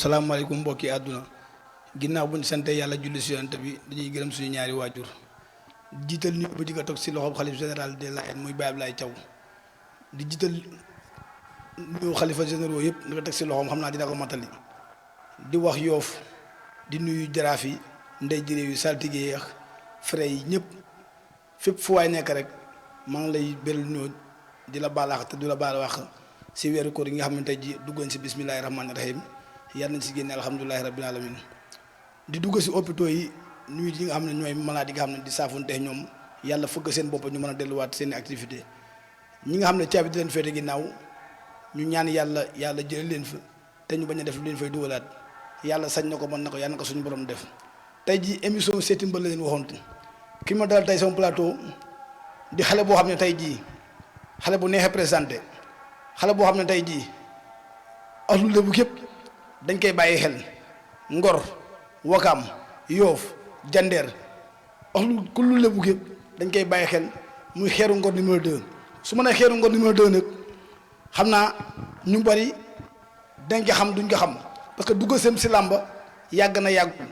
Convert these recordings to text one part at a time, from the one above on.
salaamaaleykum mbokki àdduna ginnaaw bu ñu sante yàlla julli si yonent bi dañuy gërëm suñu ñaari waajur jiital nuyu ba di ko toog si loxob xalif général des Layènes muy Baye Ablaye Thiaw di jiital nuyu xalifa généraux yëpp di ko teg si loxoom xam naa dina ko matali di wax yoof di nuyu jaraaf yi ndey jëréew yi saltige yi frais yi ñëpp fépp fu waay nekk rek maa ngi lay beral nuyoo di la baalaax te du la baal wax si weeru koor yi nga xam ne tey ji duggoon si bismillahi rahmaani rahim yar nañ si génne alhamdulilahi rabbil alamin di dugg si hôpitaux yi nuyu yi nga xam ne ñooy malade yi nga xam ne di saafunte ñoom yàlla fëgg seen bopp ñu mën a delluwaat seen activité ñi nga xam ne caabi di leen féete ginnaaw ñu ñaan yàlla jële leen fa te ñu bañ a def lu leen fay dugalaat yàlla sañ na ko mën na ko yàlla na ko suñu borom def tey ji émission seeti mbër la leen waxoon ki ma dalal tey sama plateau di xale boo xam ne tey jii xale bu neexee présenté xale boo xam ne tey jii ahlu Lebu képp dañ koy bàyyi xel Ngor Wakaam Yoof Jandeer ahlu kullu Lebu képp dañ koy bàyyi xel muy Xeeru Ngor numéro 2 su ma nee Xeeru Ngor numéro 2 nag xam naa ñu bari dañ ko xam duñ ko xam parce que dugg sem si làmba yàgg na yàggul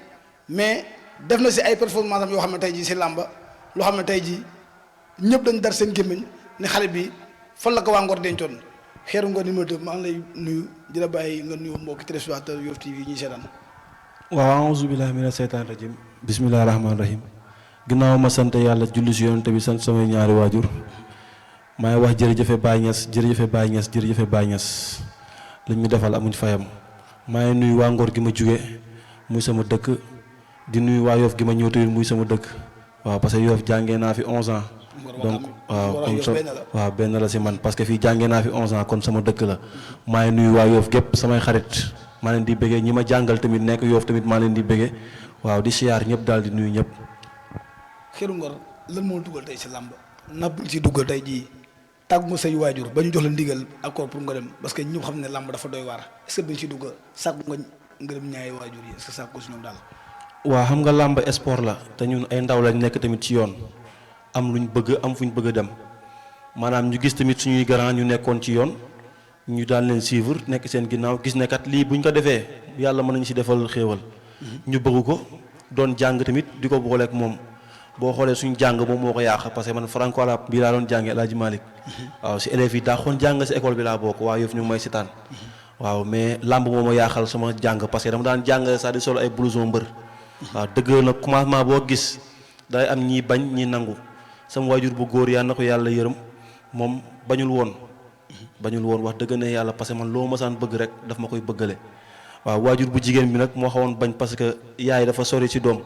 mais def na si ay performance am yoo xam ne tey jii si làmba loo xam ne tey jii ñëpp dañ dar seen gémmiñ ne xale bi fan la ko waa Ngor dencoon Xeeru Ngor numéro 2 maa ngi lay nuyu di la bàyyi nga nuyu mbokki téléspectateur Yoff TV yi ñuy seetaan. waaw auzu billaahi mina seytaani rajim bismillaahi rahmaani rahim ginnaaw ma sant yàlla julli si yonent bi sant samay ñaari waajur maa ngi wax jërëjëfe Baay Ñas jërëjëfe Baay Ñas jërëjëfe Baay Ñas lañ ñu defal amuñ fayam maa ngi nuyu waa Ngor gi ma jóge muy sama dëkk di nuyu waa Yoff gi ma ñëw tamit muy sama dëkk waaw parce que Yoff jàngee naa fi 11 ans donc waaw comme waaw benn la si man parce que fii jàngee naa fi 11 ans kon sama dëkk la maa ngi nuyu waa Yoff gépp samay xarit maa leen di bëggee ñi ma jàngal tamit nekk Yoff tamit maa leen di bëggee waaw di siyaar ñëpp daal di nuyu ñëpp. Xeeru Ngor lan moo dugal tey si làmb na bu si dugal tey jii tàggu nga say waajur ba ñu jox la ndigal accord pour nga dem parce que ñëpp xam ne làmb dafa doy waar est-ce que bi ñu si dugg sàkku nga ngërëm ñaari waajur yi est-ce que sàkku si ñoom daal. waaw xam nga làmb sport la te ñun ay ndaw lañ nekk tamit ci yoon am luñ bëgg am fuñ bëgg a dem maanaam ñu gis tamit suñuy grand ñu nekkoon ci yoon ñu daan leen suivre nekk seen ginnaaw gis ne kat lii buñ ko defee yàlla mën nañu si defal xéewal ñu bëgg ko doon jàng tamit di ko booleek moom boo xoolee suñu jàng moom moo ko yàq parce que man franco arabe bii laa doon jàngee El Hadj Malick waaw si élèves yi daa xoon jàng si école bi laa bokk waa Yoff ñu ngi may sitaan waaw mais làmb moo ma yàqal sama jàng parce que dama daan jàng sax di solo ay blouson mbër waaw dëgg nag commencement boo gis day am ñii bañ ñi nangu sama waajur bu góor yaa na ko yàlla yërëm moom bañul woon wax dëgg ne yàlla parce que man loo masaan bëgg rek daf ma koy bëggale waaw waajur bu jigéen bi nag moo xawoon bañ parce que yaay dafa sori ci doom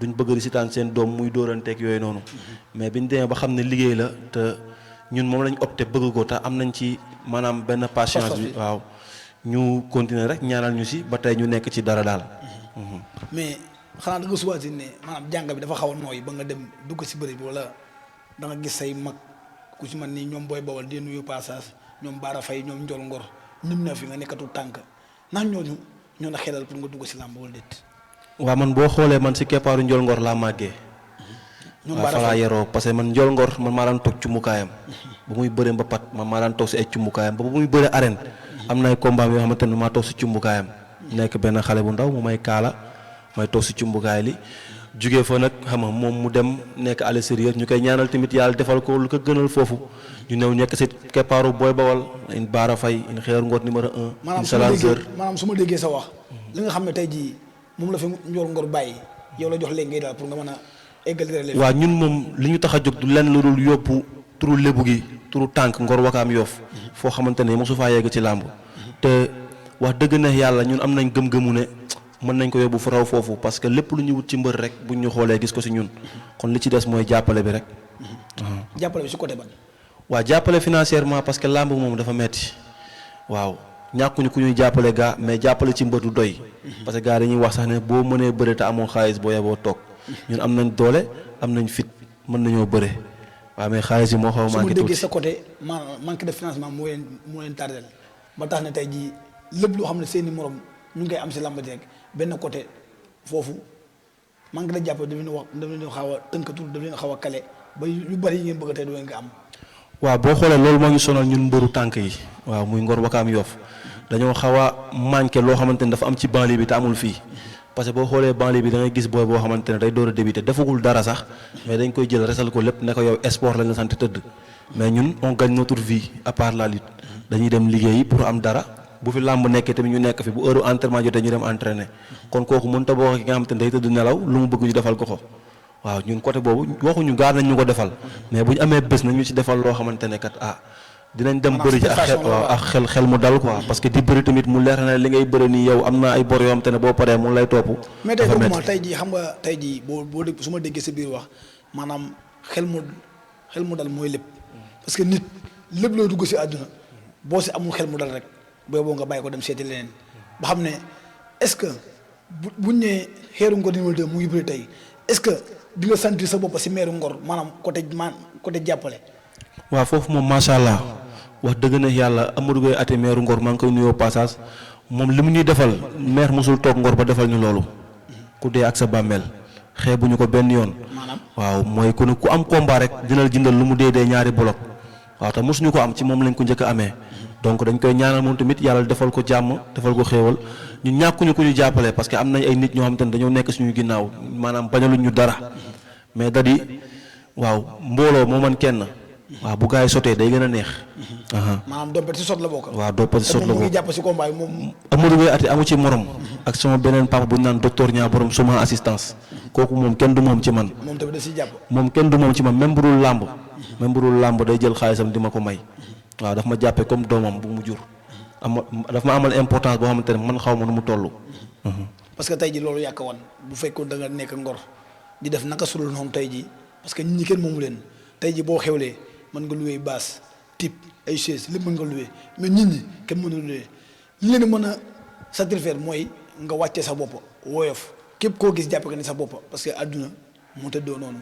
duñ bëgg di sitaan seen doom muy dóoranteeg yooyu noonu mais biñ demee ba xam ne liggéey la te ñun moom lañ opté bëgg ko te am nañ ci maanaam benn patience bi waaw ñu continuer rek ñaanal ñu si ba tey ñu nekk ci dara daal. mais xanaa da nga choisir ne maanaam jàng bi dafa xaw a nooy ba nga dem dugg si bëri bi wala da nga gis say mag ku si man nii ñoom booy bawal di nuyu passage ñoom Baara Faye ñoom Ndiol Ngor nim na fi nga nekkatu tànk ndax ñooñu ñoo la xelal pour nga dugg si làmb wala déet. waaw man boo xoolee man si keppaaru Ndiol Ngor laa màggee. waaw fa laa yeroo parce que man Ndiol Ngor man maa daan toog cumbukaayam ba muy bëre mbapat man maa daan toog si ay cumbukaayam ba muy bëre arène am na ay combat yoo xamante ne maa toog si cumbukaayam nekk benn xale bu ndaw mu may kaala may toog si cumbukaay li jugee fa nag xam nga moom mu dem nekk à l'extérieur ñu koy ñaanal tamit yàlla defal ko lu ko gënal foofu ñu ñëw nekk si keppaaru booy bawal in Baara Faye in Xeeru Ngor numéro 1. in Salanzeur maanaam su ma déggee sa wax li nga xam ne tey jii moom la fi Ndiol Ngor bàyyi yow la jox léegi ngay daal pour nga mën a eggal. waaw ñun moom li ñu tax a jóg du lenn lu dul yóbbu turu Lebu gi turu tànk Ngor Wakaam Yoff foo xamante ne mosu faa yegg ci làmb te wax dëgg ne yàlla ñun am nañ gëm-gëmu ne mën nañ ko yóbbu fu raw foofu parce que lépp lu ñu wut ci mbër rek buñ ñu xoolee gis ko si ñun kon li ci des mooy jàppale bi rek. jàppale bi si côté ban. waaw jàppale financièrement parce que làmb moom dafa metti waaw ñàkkuñu ku ñuy jàppale gaa mais jàppale ci mbër du doy. parce que gaa dañuy wax sax ne boo mënee bëre te amoo xaalis boo yeboo toog ñun am nañ doole am nañ fit mën nañoo bëre waaw mais xaalis yi moo xaw a manqué tuuti. su ma déggee sa côté manque de financement moo leen tardel ba tax ne tey jii lépp loo xam ne seen i morom ñu ngi koy am si làmb ji rek benn côté foofu manque de jàppale daf leen xaw a tënkatul daf leen xaw a kale ba yu bari yi ngeen bëgg tey du ngeen ko am. waaw boo xoolee loolu moo ngi sonal ñun mbëru tànk yi waaw muy Ngor Wakaam Yoff dañoo xaw a manqué loo xamante ne dafa am ci banlieue bi te amul fii parce que boo xoolee banlieue bi da ngay gis booy boo xamante ne day door a débuté defagul dara sax mais dañ koy jël resal ko lépp ne ko yow sport lañ la sant tëdd mais ñun on gagne notre vie à part la lutte dañuy dem liggéeyi pour am dara bu fi làmb nekkee tamit ñu nekk fi bu heure entraînement jotee ñu dem entraîner kon kooku mënut a bokk ki nga xamante ne day tëdd nelaw lu mu bëgg ñu defal ko waaw ñun côté boobu waxuñu gaar nañ ñu ko defal mais bu ñu amee bés nañ ñu ci defal loo xamante ne kat dinañ dem bëri ji ak xel mu dal quoi parce que di bëri tamit mu leer na li ngay bëri nii yow am na ay bor yoo xamante ne boo paree mu lay topp. mais tey dëgg tey jii xam nga tey jii boo su ma déggee sa biir wax maanaam xel mu dal mooy lépp parce que nit lépp loo dugg si àdduna boo si amul xel mu dal rek boo nga bàyyi ko dem seeti leneen ba xam ne est-ce que buñ nee Xeeru Ngor numéro 2 mu ngi bëri tey est-ce que di nga sentir sa bopp si meeru Ngor maanaam côté jàppale. waaw foofu moom macha allah wax dëgg na yàlla Amadou Gueye ati meeru Ngor maa ngi koy nuyoo passage moom li mu ñuy defal maire mosul toog Ngor ba defal ñu loolu ku dee ak sa bàmmeel xeebuñu ko benn yoon. waaw mooy ku am combat rek dina la jëndal lu mu dee ñaari bolok waaw te mosuñu ko am ci moom lañ ko njëkk a amee donc dañ koy ñaanal moom tamit yàlla defal ko jàmm defal ko xéewal ñu ñàkkuñu ko ñu jàppale parce que am nañ ay nit ñoo xam te ne dañoo nekk suñu ginnaaw maanaam bañaluñ ñu dara mais da di waaw mbooloo moo man kenn. waaw bu gars yi sotee day gën a neex. maanaam dompet si sot la bokk. waaw dompet si sot la bokk te moom mu ngi jàpp si combat yi moom. Amadou Gueye ati amu ci morom. ak sama beneen papa bu ñu naan docteur Niang borom suma assistance. kooku moom kenn du moom ci man. moom tamit da siy jàpp. moom kenn du moom ci man même bu dul làmb. même bu dul làmb day jël xaalisam di ma ko may. waaw daf ma jàppee comme doomam bu mu jur. daf ma amal importance boo xamante ne man xaw ma nu mu toll. parce que tey ji loolu yàq woon bu fekkoon da nga nekk Ngor di def naka sulul noonu tey ji parce que ñi kenn moomu leen tey ji boo xewlee mën nga loué base type ay chaise lépp mën nga loué mais nit ñi kenn mën a loué li leen mën a satisfaire mooy nga wàccee sa bopp woyof képp koo gis jàppe ko ni sa bopp parce que àdduna mu tëddoo noonu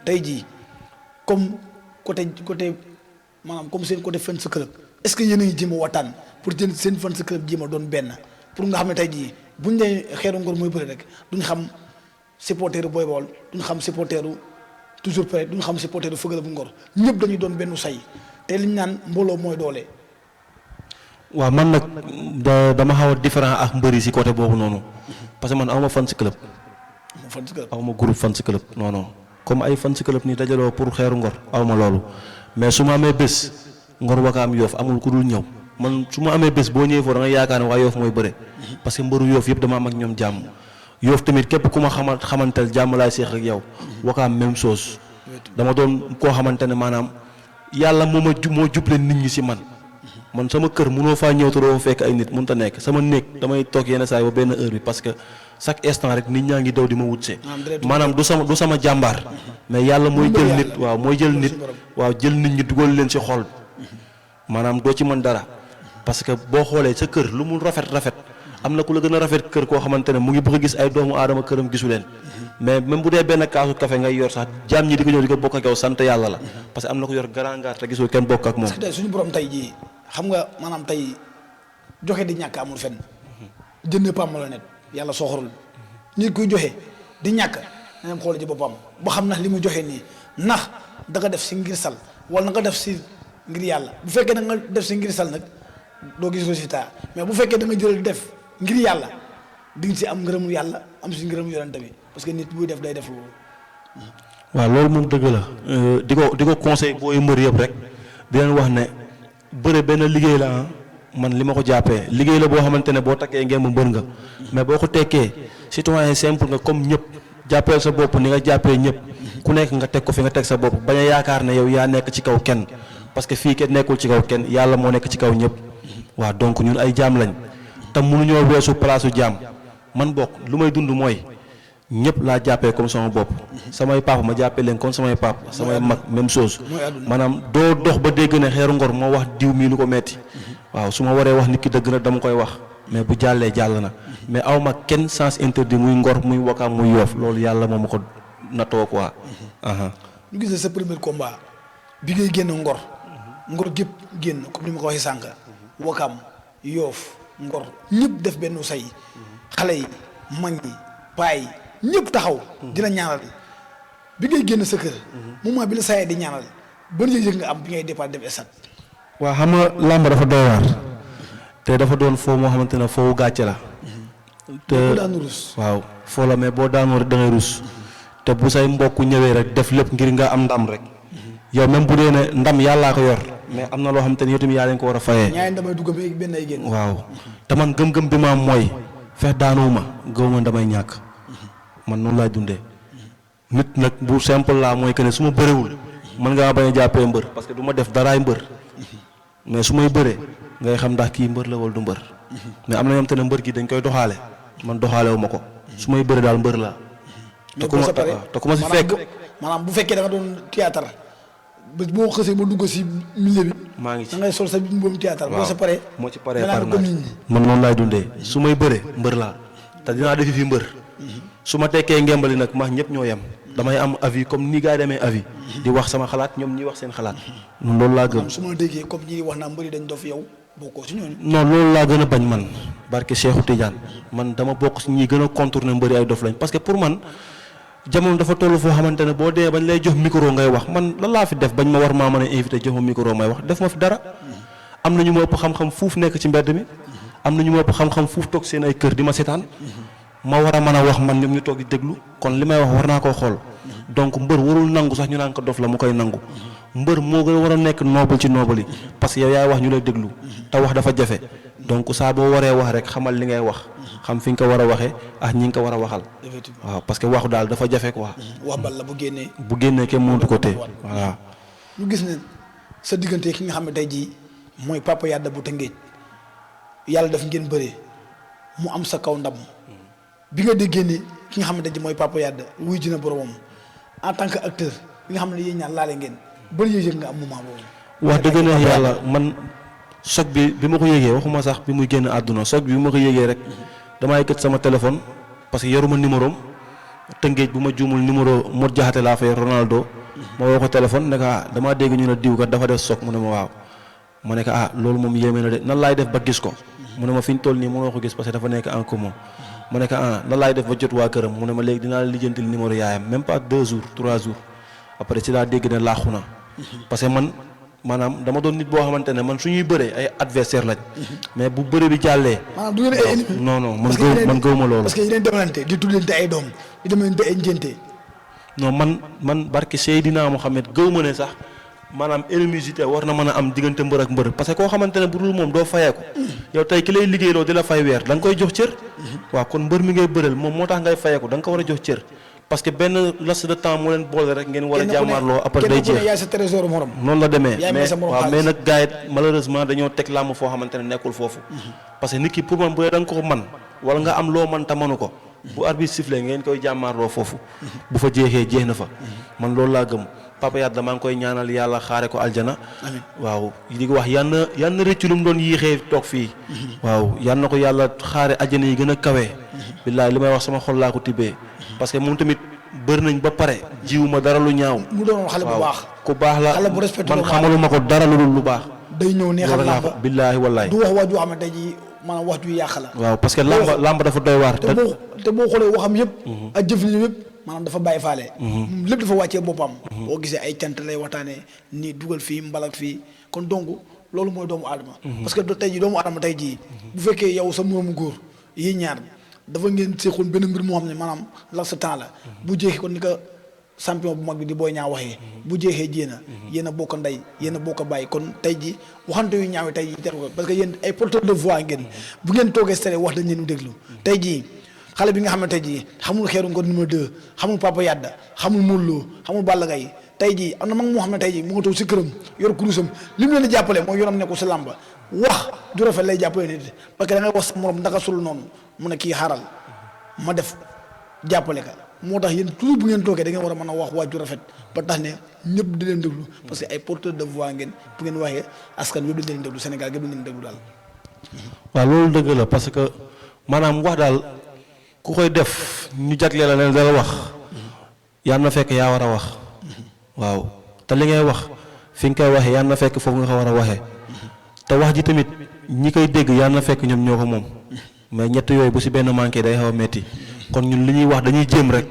tey jii comme côté maanaam comme seen côté fan sa club est-ce que yéen a ngi jéem a waxtaan pour jël seen fan sa club jéem a doon benn pour nga xam ne tey jii buñ nee Xeeru Ngor mooy bëri rek duñ xam supporteru Boy Baol duñ xam supporteru toujours prêt duñu xam supporter du Feugeula bu Ngor ñëpp dañuy doon benn say te liñ naan mbooloo mooy doole. waaw man nag dama xaw a différent ak mbëri si côté boobu noonu parce que man awma fan si club. awma groupe fan si club non comme ay fan si club nii dajaloo pour Xeeru Ngor awma loolu mais su ma amee bés Ngor Wakaam Yoff amul ku dul ñëw man su ma amee bés boo ñëwee foofu da nga yaakaar ne waa Yoff mooy bëre parce que mbëru Yoff yëpp dama am ak ñoom jàmm. Yoff tamit képp ku ma xamantal jàmm laay seex rek yow Wakaam même chose dama doon koo xamante ne maanaam yàlla moo juble nit ñi si man sama kër mënoo faa ñëw te doo fekk ay nit mënut a nekk sama néeg damay toog yenn saa yi ba benn heure bi parce que chaque instant rek nit ñaa ngi daw di ma wutsee maanaam du sama jàmbaar mais yàlla mooy jël nit waaw jël nit ñi dugal leen si xol maanaam doo ci mën dara parce que boo xoolee sa kër lu mu rafet am na ku la gën a rafet kër koo xamante ne mu ngi bëgg a gis ay doomu aadama këram gisu leen mais même bu dee benn kaasu café ngay yor sax jaam ñi di ko ñëw di ko bokk ak yow sant yàlla la parce que am na ko yor grand gare te gisul kenn bokk ak moom. parce que tey suñu borom tey jii xam nga maanaam tey joxe di ñàkk amul fenn jënd pam la net yàlla soxorul nit kuy joxe di ñàkk na dem xool ci boppam ba xam na li mu joxe nii ndax da nga def si ngir sal wala na nga def si ngir yàlla bu fekkee da nga def si ngir sal nag doo gis résultat mais bu fekkee da nga jël def. ngir yàlla di nga si am ngërëmu yàlla am si ngërëmu yonent bi parce que nit buy def day def loolu. waaw loolu moom dëgg la di ko conseil booy mbër yëpp rek di leen wax ne bëre benn liggéey la man li ma ko jàppee liggéey la boo xamante ne boo takkee ngeen mu mbër nga mais boo ko tekkee citoyen simple nga comme ñëpp jàppeel sa bopp ni nga jàppee ñëpp ku nekk nga teg ko fi nga teg sa bopp bañ a yaakaar ne yow yaa nekk ci kaw kenn parce que fii kenn nekkul ci kaw kenn yàlla moo nekk ci kaw ñëpp waaw donc ñun ay jaam lañ. te mënuñoo weesu palaasu jaam man bokk lu may dund mooy ñëpp laa jàppee comme sama bopp samay papa ma jàppee leen comme samay papa samay mag même chose maanaam doo dox ba dégg ne Xeeru Ngor moo wax diw mii lu ko metti waaw su ma waree wax nit ki dëgg na dama koy wax mais bu jàllee jàll na mais aw ma kenn sens interdit muy Ngor muy Wakaam muy Yoff loolu yàlla moo ma ko natoo quoi. ñu gis sa premier combat bi ngay génn Ngor gépp génn comme ni ma ko waxee sànq Wakaam Yoff Ngor ñëpp def benn say xale yi mag ñi paa yi ñëpp taxaw dina ñaanal bi ngay génn sa kër moment bi la sayee di ñaanal ban yëg-yëg nga am bi ngay départ dem stade. waaw xam nga làmb dafa doy waar te dafa doon foo moo xamante ne foofu gàcce la. te boo daanu rus. waaw foo la mais boo daanoo rek da ngay rus te bu say mbokk ñëwee rek def lépp ngir nga am ndam rek yow même bu dee ne ndam yàllaa ko yor mais am na loo xamante ne yow tamit yaa leen ko war a fayee. ñaari damay dugg benn ay génn. waaw te man gëm-gëm bi ma am mooy fex daanuwuma gëwuma damay ñàkk man noonu laay dundee nit nag bu simple laa mooy que ne su ma bëriwul mën ngaa bañ a jàppee mbër parce que du ma def daraay mbër mais su may bëree ngay xam ndax kii mbër la wala du mbër mais am na ñoom te ne mbër gi dañ koy doxaale man doxaale wu ma ko su may bëree daal mbër laa. te ku ma si fekk maanaam bu fekkee da nga doon théâtre ba boo xësee ba dugg si milieu bi. maa ngi ci da ngay sol sa mbuum théâtre. waaw boo sa paree. moo ci paree par naa man noonu laay dundee su may bëree mbër laa te dinaa defi fi mbër su ma tekkee ngembali nag ma ñëpp ñoo yem damay am avis comme ni gars yi demee avis di wax sama xalaat ñoom ñi wax seen xalaat loolu laa gëm. su ma déggee comme ñi wax naa mbëri dañ dof yow bokkoo si ñooñu. non loolu laa gën a bañ man barke Cheikhou Tidiane man dama bokk si ñi gën a contourner mbëri ay dof lañ parce que pour man jamono dafa toll foo xamante ne boo dee bañ lay jox micro ngay wax man lan laa fi def bañ ma war maa mën a invité jox ma micro may wax def ma fi dara am na ñu ma ëpp xam-xam fuuf nekk ci mbedd mi am na ñu ma ëpp xam-xam fuuf toog seen ay kër di ma seetaan ma war a mën a wax man ñoom ñu toog di déglu kon li may wax war naa koo xool donc mbër warul nangu sax ñu naan ko dof la mu koy nangu mbër moo gën a war a nekk noble ci noble yi parce que yow yaay wax ñu lay déglu te wax dafa jafe donc saa boo waree wax rek xamal li ngay wax xam fi nga ko war a waxee ak ñi nga ko war a waxal. waaw parce que waxu daal dafa jafe quoi. wax bal la bu génnee. bu génnee kenn mënatu ko téye voilà. ñu gis ne sa diggante ki nga xam ne tey jii mooy Papa Yada bu Tëngéej yàlla daf ngeen bëree mu am sa kaw ndam bi nga déggee ne ki nga xam ne tey jii mooy Papa Yada wuy ji na boromam en tant que acteur bi nga xam ne yéen ñaar laale ngeen ban yëg-yëg nga am moment boobu. wax dëgg ne yàlla man choc bi ma ko yëgee waxuma sax bi muy génn àdduna choc bi ma ko yëgee rek damaa yëkkat sama téléphone parce que yoruma numéro am Tëngéej bu ma juumul numéro Modou Diakhaté laa fay Ronaldo ma woo ko téléphone ne ko damaa dégg ñu ne diw kat dafa def choc mu ne ma waaw ma ne ko loolu moom yéeme na de nan laay def ba gis ko mu ne ma fi ñu toll nii mënoo ko gis parce que dafa nekk en commun ma ne ko nan laay def ba jot waa këram mu ne ma léegi dinaa la lijjantil numéro yaayam même pas 2 jours 3 jours après ci laa dégg ne laaxu na parce que man maanaam dama doon nit boo xamante ne man suñuy bëree ay adversaire lañ mais bu bëre bi jàllee. maanaam du ngeen ay ennemis. non man gëw ma loolu. parce que yéen demalante di tuddante ay doom di demalante ay njënte. non man barke Seydina Mohamed gëw ma ne sax maanaam animosité war na mën a am diggante mbër ak mbër parce que koo xamante ne bu dul moom doo fayeeku yow tey ki lay liggéeyloo di la fay weer da nga koy jox cër. waaw kon mbër mi ngay bëreel moom moo tax ngay fayeeku da nga ko war a jox cër. parce que benn laps de temps moo leen boole rek ngeen war a jàmmarloo après day jeex yaay sa trésor morom. noonu la demee mais waaw mais nag gars yi malheureusement dañoo teg làmb foo xamante ne nekkul foofu parce que nit ki pour man bu dee da nga ko man wala nga am loo man ta manu ko bu arbitre sifflé ngeen koy jàmmarloo foofu bu fa jeexee jeex na fa man loolu laa gëm Papa Yada maa ngi koy ñaanal yàlla xaare ko aljana waaw di ko wax yan na rëccu lu mu doon yéexee toog fii waaw yan na ko yàlla xaare aljana yi gën a kawee billaay li may wax sama xol laa ko tibbee parce que moom tamit bëri nañ ba pare jiwuma dara lu ñaaw mu doon xale bu baax ku baax la xale bu respecté man xamaluma ko dara lu baax day ñëw neexal làmb billaahi wallaay du wax wax ju xamante ji maanaam wax ju yàq la waaw parce que làmb dafa doy waar te boo xoolee waxam yëpp ak jëflin yëpp maanaam dafa bàyyi faale lépp dafa wàccee boppam boo gisee ay cant lay waxtaanee nii dugal fii mbalak fii kon donc loolu mooy doomu aadama parce que tey jii doomu aadama tey jii bu fekkee yow sa moroomu góor yi ñaar dafa ngeen seexoon benn mbir moo xam ne maanaam la sa temps la bu jeexee kon ni ko champion bu mag bi di Boy Niang waxee bu jeexee yéen a bokk ndey yéen a bokk bàyyi kon tey ji waxante yu ñaaw tey ji teru ko parce que yéen ay porteur de voix ngeen bu ngeen toogee stere wax dañ leen déglu tey jii xale bi nga xam ne tey jii xamul Xeeru Ngor numéro 2 xamul Papa Yada xamul Modou Lo xamul Balla Gaye tey jii am na mag moo xam ne tey jii mu nga toog si këram yor kurusam li mu leen di jàppale mooy yoonam nekkul si làmba wax du rafet lay jàppale nit parce que da ngay wax sa morom ndaka sul noonu mu ne kii xaaral ma def jàppale ka moo tax yéen toujours bu ngeen toogee da ngeen war a mën a wax waaju rafet ba tax ne ñëpp di leen déglu parce que ay porteur de voix ngeen bu ngeen waxee askan wi dañ leen déglu Sénégal gépp dañ leen déglu daal. waaw loolu dëgg la parce que maanaam wax daal ku koy def ñu jagleel la ne dala wax yal na fekk yaa war a wax waaw te li ngay wax fi nga koy waxee yal na fekk foofu nga ko war a waxee te wax ji tamit ñi koy dégg yal na fekk ñoom ñoo ko moom mais ñett yooyu bu si benn manqué day xaw a metti kon ñun li ñuy wax dañuy jéem rek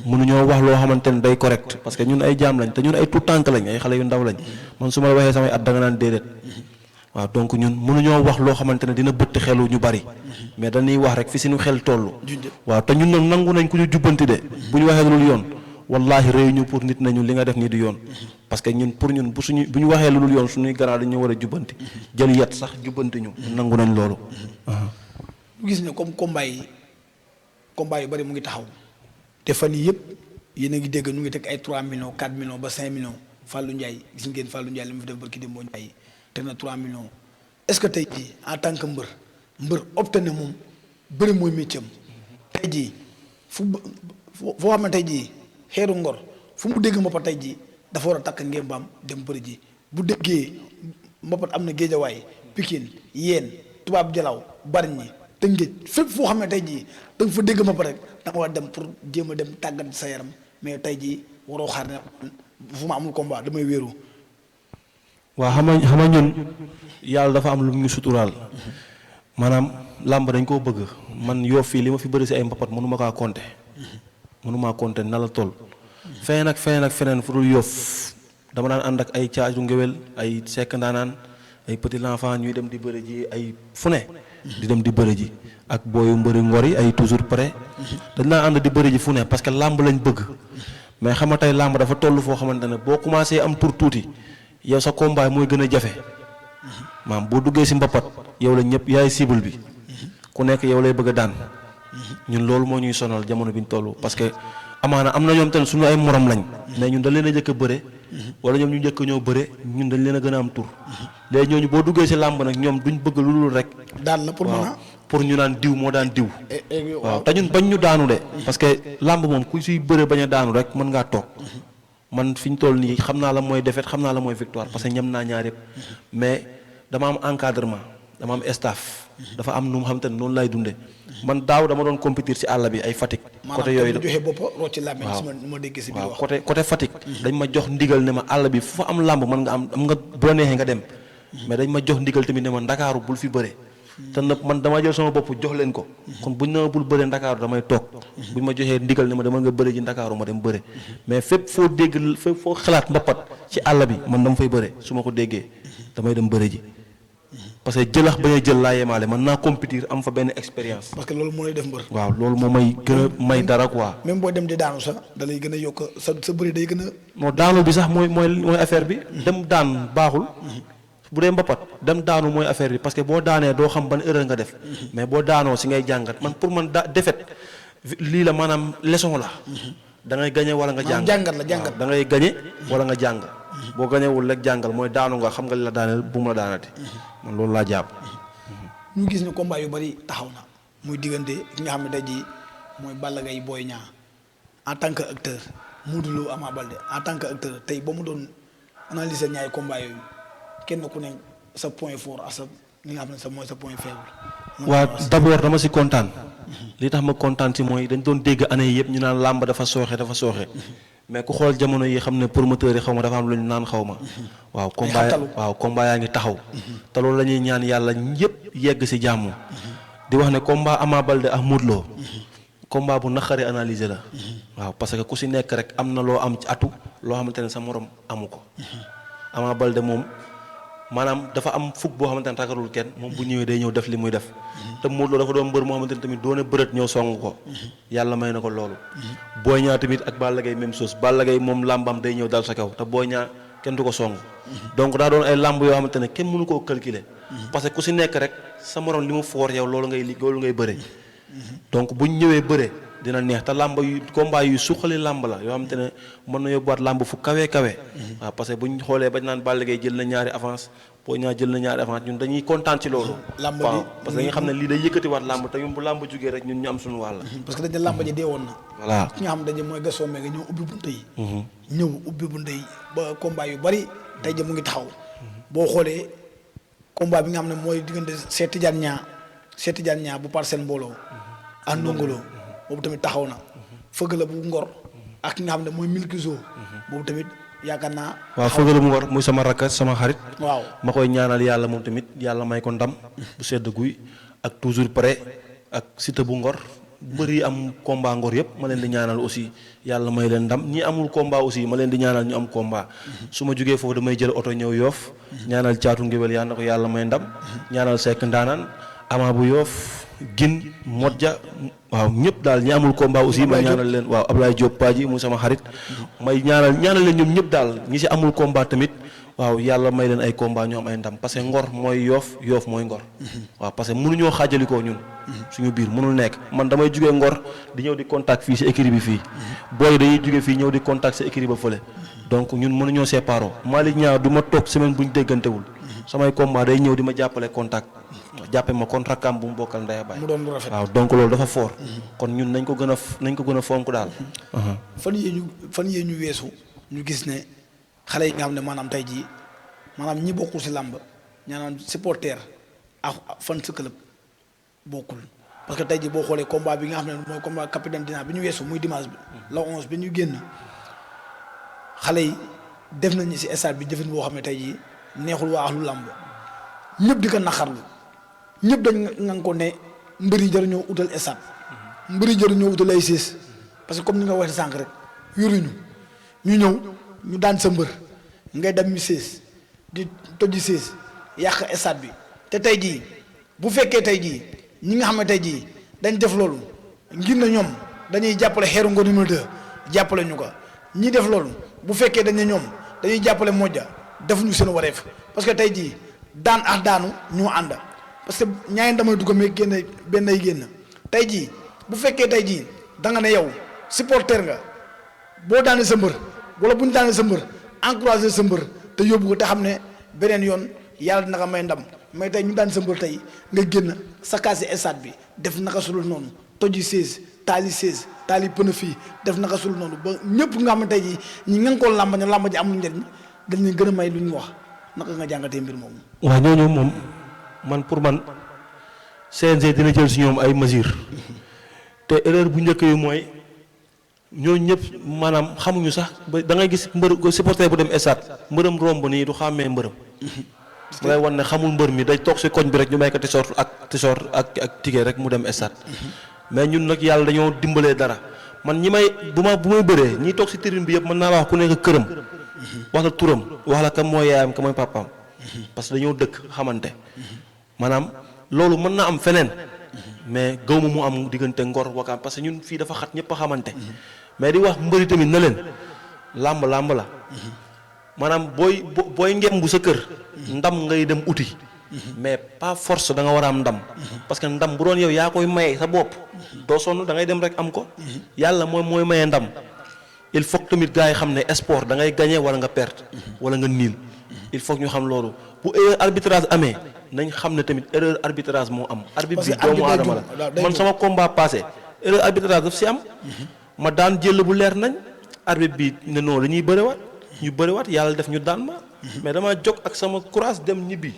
mënuñoo wax loo xamante ne day correct parce que ñun ay jaam lañ te ñun ay tout tànk lañ ay xale yu ndaw lañ man su ma la waxee samay at da nga naan déedéet waaw donc ñun mënuñoo wax loo xamante ne dina bëtt xelu ñu bari mais dañuy wax rek fi suñu xel toll. waaw te ñun nag nangu nañ ku ñu jubbanti de bu ñu waxee lu dul yoon wallaahi réew ñu pour nit nañu li nga def nii du yoon parce que ñun pour ñun bu ñu waxee lu dul yoon suñuy gannaaw dañu war a jubbanti jël yet sax jubbanti ñu nangu nañ loolu. ñu gis ne comme combat yu bari mu ngi taxaw te fan yii yëpp yéen a ngi dégg ñu ngi teg ay 3 millions 4 millions ba 5 millions Fallou Ndiaye gis ngeen Fallou Ndiaye li mu fi def barki Demba Ndiaye teg na 3 millions est-ce que tey jii en tant que mbër opté na moom bëri mooy métier am tey jii foo xam ne tey jii xeeru ngor fu mu dégg mbapat tey jii dafa war a takk ngémbaam dem bëri ji bu déggee mbapat am na Géejawaay Pikine Yeen Tubaab Jalaaw Bargny Tëngéej fépp foo xam ne tey jii da nga fa dégg mbapat rek da nga war a dem pour jéem a dem tàggat sa yaram mais tey jii waroo xaar ne fu ma amul combat damay wéeru. waaw xam nga ñun yàlla dafa am lu mu ñu suturaal maanaam làmb dañ koo bëgg man Yoff fii li ma fi bëri si ay mbapat mënuma kaa compter mënumaa compter na la toll feneen ak feneen fu dul Yoff dama daan ànd ak ay caaju ngéwél ay sekk ndaanaan ay petit l'enfant ñuy dem di bëri ji ay fu ne di dem di bëri ji ak booyu mbëri ngor yi ay toujours prêt dañ naa ànd di bëri ji fu ne parce que làmb lañ bëgg mais xam nga tey làmb dafa toll foo xamante ne boo commencé am tur tuuti yow sa combat mooy gën a jafe maam boo duggee si mbapat yow la ñëpp yaay cible bi ku nekk yow lay bëgg a daan ñun loolu moo ñuy sonal jamono bi ñu toll parce que amaana am na ñoom tamit suñu ay morom lañ mais ñun dañ leen a njëkk a bëre wala ñoom ñu njëkk ñoo bëre ñun dañ leen a gën a am tur léegi ñooñu boo duggee si làmb nag ñoom duñ bëgg lu dul rek daan la pour mën a pour ñu naan diw moo daan diw waaw te ñun bañ ñu daanu de parce que làmb moom ku siy bëre bañ a daanu rek mën ngaa toog man fi ñu toll nii xam naa la mooy défaite xam naa la mooy victoire parce que ñam naa ñaar yëpp mais dama am encadrement dama am staff dafa am nu mu xam te ne noonu lay dundee man daaw dama doon compétir ci àll bi ay Fatick. côté yooyu joxe bopp rocc ci làmb ma dégg si biir wax côté Fatick dañ ma jox ndigal ne ma àll bi fu fa am làmb man nga am nga boo neexee nga dem mais dañ ma jox ndigal tamit ne ma ndakaaru bul fi bëre te nag man dama jël sama bopp jox leen ko kon buñ ne ma bul bëre ndakaaru damay toog buñ ma joxee ndigal ne ma dama nga bëre ji ndakaaru ma dem bëre mais fépp foo dégg fépp foo xalaat mbapat ci àll bi man dama fay bëre su ma ko déggee damay dem bëre ji parce que jëlax bañ a jël laa yemaale man naa compétir am fa benn expérience. parce que loolu moo lay def mbër. waaw loolu moo may gën a may dara quoi. même boo dem di daanu sax da lay gën a yokk sa bëri day gën a. non daanu bi sax mooy affaire bi dem daan baaxul. bu dee mbapat dem daanu mooy affaire bi parce que boo daanee doo xam ban erreur nga def. mais boo daanoo si ngay jàngat man pour man défaite lii la maanaam leçon la. da ngay gañe wala nga jàng jàngat la jàngat da ngay gañe wala nga jàng. boo gañewul rek jàngal mooy daanu nga xam nga li la daaneel bu mu la daanati man loolu laa jàpp. ñu gis ne combat yu bari taxaw na muy diggante ki nga xam ne tey jii mooy Balla Gaye Boy Niang en tant que acteur Modou Lo Ama Baldé en tant que acteur tey ba mu doon analyser ñaari combat yooyu kenn ku ne sa point fort ak sa li nga xam ne sa mooy sa point faible. waaw d'abord dama si kontaan. li tax ma kontaan si mooy dañ doon dégg année yëpp ñu naan làmb dafa sooxe. mais ku xool jamono yi xam ne promoteur yi xaw ma dafa am lu ñu naan xaw ma. waaw combat yaa ngi taxaw. te loolu la ñuy ñaan yàlla ñëpp yegg si jàmm. di wax ne combat Ama Baldé ak Modou Lo. combat bu naqari analyser la. waaw parce que ku si nekk rek am na loo am ci atu loo xamante ne sa morom amu ko. Ama Baldé moom maanaam dafa am fukk boo xamante ne ragalul kenn moom bu ñëwee day ñëw def li muy def. te Modou Lo dafa doon mbër moo xamante ne tamit doone bërët ñëw song ko. yàlla may na ko loolu. Boy Niang tamit ak Balla Gaye même chose Balla Gaye moom làmbam day ñëw dal sa kaw te Boy Niang kenn du ko song. donc daa doon ay làmb yoo xamante ne kenn mënu koo calculer. parce que ku si nekk rek sa morom li mu foor yow loolu ngay bëre. donc buñ ñëwee bëre dina neex te làmb yu combat yu suqali làmb la yoo xamante ne mën na yóbbuwaat làmb fu kawe. waaw parce que buñ xoolee bañ naan Balla Gaye jël na ñaari avance Boy Niang jël na ñaari avance ñun dañuy kontaan ci loolu. waaw parce que dañuy xam ne lii day yëkkatiwaat làmb te ñun bu làmb jugee rek ñun ñu am suñu wàll. parce que dañ ne làmb ji dee woon na. voilà ki nga xam dañu mooy Gaston Mbengue ñëw ubbi bunte yi. ñëw ubbi bunte yi ba combat yu bari tey jii mu ngi taxaw. boo xoolee combat bi nga xam ne mooy diggante Cheikh Tidiane Niang bu Parcelles Mbooloo. ak Ndongolo boobu tamit taxaw na. fëgg la bu Ngor ak ki nga xam ne mooy Milkizo. boobu tamit yaakaar naa. waaw fëgg la bu Ngor muy sama rakk sama xarit. waaw ma koy ñaanal yàlla moom tamit yàlla may ko ndam. bu sedd guy ak toujours prêt ak Siteu bu Ngor mbër yi am combat Ngor yëpp ma leen di ñaanal aussi yàlla may leen ndam ñi amul combat aussi ma leen di ñaanal ñu am combat su ma jógee foofu damay jël oto ñëw Yoff ñaanal caatu ngéwél yàlla na ko yàlla may ndam ñaanal Seck Ndaanaan Ama bu Yoff Gin Modja waaw ñëpp daal ñi amul combat aussi ma ñaanal leen waaw Ablaye Diop Padji muy sama xarit may ñaanal leen ñoom ñëpp daal ñi si amul combat tamit waaw yàlla may leen ay combat ñu am ay ndam parce que Ngor mooy Yoff mooy Ngor waaw parce que mënuñoo xaajalikoo ñun suñu biir mënul nekk man damay jugee Ngor di ñëw di contact fii si écurie bi fii booy dañuy jugee fii ñëw di contact sa écurie ba fële donc ñun mënuñoo séparoo Malick Niang du ma toog semaine bu ñu déggantewul samay combat day ñëw di ma jàppale contact jàppe ma contrat kam bu mu bokkal ndey baay mu doon lu rafet waaw donc loolu dafa fort kon ñun nañ ko gën a fonk daal fan yee ñu weesu ñu gis ne xale yi nga xam ne maanaam tey jii maanaam ñi bokkul si làmb ñaanaan supporter ak fan sa club bokkul parce que tey jii boo xoolee combat bi nga xam ne mooy combat capitaine dina bi ñu weesu muy dimanche bi la 11 bi ñu génn xale yi def nañu si stade bi jëfin boo xam ne tey jii neexul waa ahlu làmb ñëpp di ko naqarlu ñëpp dañ nga ko ne mbër yi jaruñoo utal stade mbër yi jaruñoo utal ay siis parce que comme ni nga waxee sànq rek yoruñu ñu ñëw ñu daan sa mbër ngay dem mi siis di tojji siis yàq stade bi te tey jii bu fekkee tey jii ñi nga xam ne tey jii dañ def loolu ngir na ñoom dañuy jàppale Xeeru Ngor numéro 2 jàppale ñu ko ñi def loolu bu fekkee dañ ne ñoom dañuy jàppale Modja defuñu seen wareef parce que tey jii daan ak daanu ñoo ànd parce que ñaari damay dugg mais génn benn ay génn tey jii bu fekkee tey jii da nga ne yow supporter nga boo daanee sa mbër wala bu ñu daanee sa mbër encouragé sa mbër te yóbbu ko te xam ne beneen yoon yàlla dina ko may ndam mais tey ñu daan sa mbër tey nga génn sakaasi stade bi def naka sulul noonu toji 16 taali 16 taali pëna fii def naka sulul noonu ba ñëpp nga xam ne tey jii ñi nga ko làmb ji amul njëriñ dañ leen gën a may lu ñu wax naka nga jàngatee mbir moomu. waaw ñooñu moom man pour man CNG dina jël si ñoom ay mesures te erreur bu njëkk yi mooy ñooñu ñëpp maanaam xamuñu sax ba da ngay gis mbër supporter bu dem stade mbërëm romb nii du xàmmee mbërëm. da ngay wan ne xamul mbër mi day toog si koñ bi rek ñu may ko t-shirt ak ticket rek mu dem stade. mais ñun nag yàlla dañoo dimbalee dara man ñi may bu may bëree ñiy toog si tribune bi yëpp mën naa la wax ku nekk këram. wax la turam wax la kam mooy yaayam kam mooy papaam. parce que dañoo dëkk xamante. maanaam loolu mën na am feneen. mais gaw ma mu am diggante Ngor Wakaam parce que ñun fii dafa xat ñëpp a xamante. mais di wax mbëri tamit na leen làmb la. maanaam booy ngem bu sa kër. ndam ngay dem uti. mais pas force da nga war a am ndam. parce que ndam bu doon yow yaa koy maye sa bopp. doo sonn da ngay dem rek am ko. yàlla mooy maye ndam. il faut que tamit gars yi xam ne sport da ngay gagné wala nga perte. wala nga niil. il faut que ñu xam loolu bu erreur arbitrage amee nañ xam ne tamit erreur arbitrage moo am. arbitre bi doomu aadama la man sama combat passé erreur arbitrage daf si am. ma daan jël bu leer nañ. arbitre bi ne non dañuy bëriwaat ñu bëriwaat yàlla def ñu daan ma. mais dama jóg ak sama courage dem ñibbi.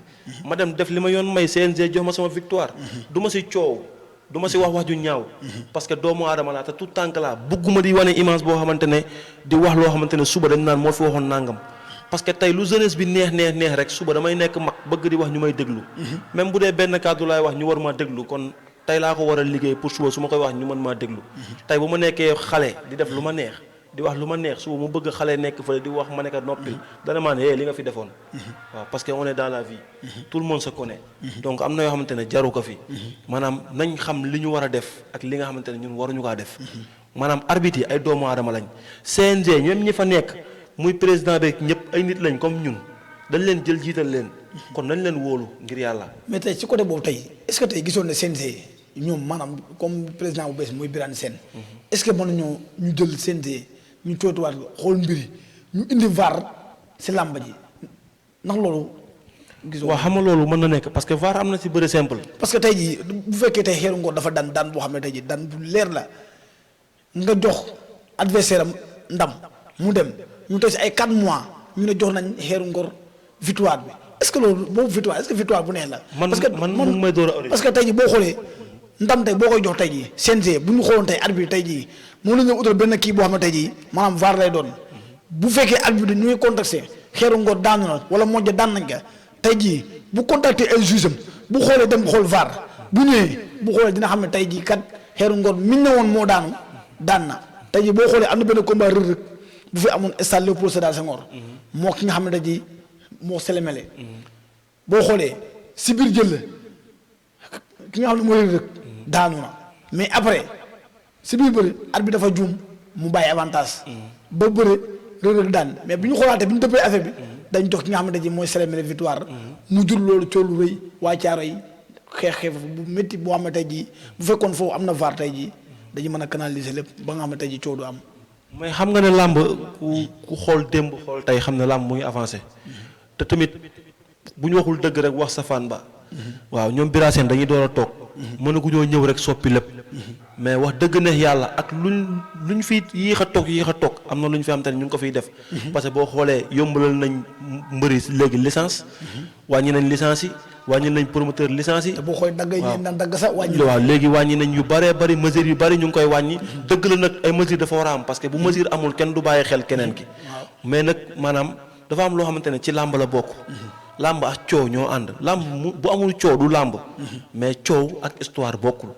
ma dem def li ma yoon may CNG jox ma sama victoire. du ma si coow. du ma si wax ju ñaaw. parce que doomu aadama laa te tout tànk laa bugguma di wane image boo xamante ne di wax loo xamante ne suba dañ naan moo fi waxoon nangam. parce que tey lu jeunesse bi neex rek suba damay nekk mag bëgg di wax ñu may déglu. même bu dee benn kàddu laay wax ñu war maa déglu kon tey laa ko war a liggéey pour suba su ma koy wax ñu mën maa déglu. tey bu ma nekkee xale di def lu ma neex di wax lu ma neex suba mu bëgg xale nekk fële di wax ma nekk noppil dana maa ne li nga fi defoon. waaw parce que on est dans la vie. tout le monde se connaît. donc am na yoo xamante ne jaru ko fi. maanaam nañ xam li ñu war a def ak li nga xamante ne ñun waruñu kaa def. maanaam arbitre yi ay doomu aadama lañ. CNG ñoom ñi fa nekk. muy président beeg ñëpp ay nit lañ comme ñun dañ leen jël jiital leen kon nañ leen wóolu ngir yàlla. mais tey ci côté boobu tey est-ce que tey gisoon na CNG ñoom maanaam comme président bu bees muy Birane Sène est-ce que mën nañoo ñu jël CNG ñu cootuwaat xool mbiri ñu indi VAR si làmb ji ndax loolu. gisoo waaw xam nga loolu mën na nekk parce que VAR am na si bëri simple. parce que tey jii bu fekkee tey Xeeru Ngor dafa daan boo xam ne tey jii daan bu leer la nga jox adversaire am ndam mu dem. ñu tey si ay 4 mois ñu ne jox nañ Xeeru Ngor victoire bi est-ce que loolu boobu victoire est-ce que victoire bu neex la. parce que man may door a parce que tey jii boo xoolee ndam tey boo koy jox tey jii CNG bu ñu xooloon tey arbitre tey jii mën nañoo utal benn kii boo xam ne tey jii maanaam VAR lay doon bu fekkee arbitre ñu ngi contacté Xeeru Ngor daanu na wala Modja daan nañ ka tey jii bu contacté ay juge am bu xoolee dem xool VAR bu ñëwee bu xoolee dina xam ne tey jii kat xeeru ngor miñ ne woon moo daanu daan na tey jii boo xoolee am na benn combat Reug Reug bu fi amoon stade Léopold Sédar Senghor moo ki nga xam ne tey jii moo selemele boo xoolee si biir jël la ki nga xam ne mooy Reug Reug daanu na mais après si biir bëri at bi dafa juum mu bàyyi avantage ba bëre Reug Reug daan mais bi ñu xoolaatee bi ñu dëppee affaire bi dañ jox ki nga xamante ji mooy selemele victoire mu jur loolu coolu rëy waa caaro yi xeex bu métti boo xam ne tey jii bu fekkoon foofu am na VAR tey jii dañu mën a canaliser lépp ba nga xam ne tey jii coow du am. mais xam nga ne làmb ku xool démb xool tey xam ne làmb mu ngi avancé te tamit bu ñu waxul dëgg rek wax safaan ba waaw ñoom Bira Sène dañuy door a toog mënaguñoo ñëw rek soppi lépp mais wax dëgg ne yàlla ak luñ fi yéex a toog am na lu ñu fi am te ne ñu ngi ko fiy def parce que boo xoolee yombalal nañ mbëri léegi licence wàññi nañ licence yi wàññi nañ promoteur licence yi. te boo xoolee dagg yi daan dagg sax wàññi. waaw léegi wàññi nañ yu bëree bëri mesures yu bëri ñu ngi koy wàññi dëgg la nag ay mesures dafa war a am parce que bu mesure amul kenn du bàyyi xel keneen ki mais nag maanaam dafa am loo xamante ne ci làmb la bokk làmb ak coow ñoo ànd làmb bu amul coow du làmb mais coow ak histoire bokkul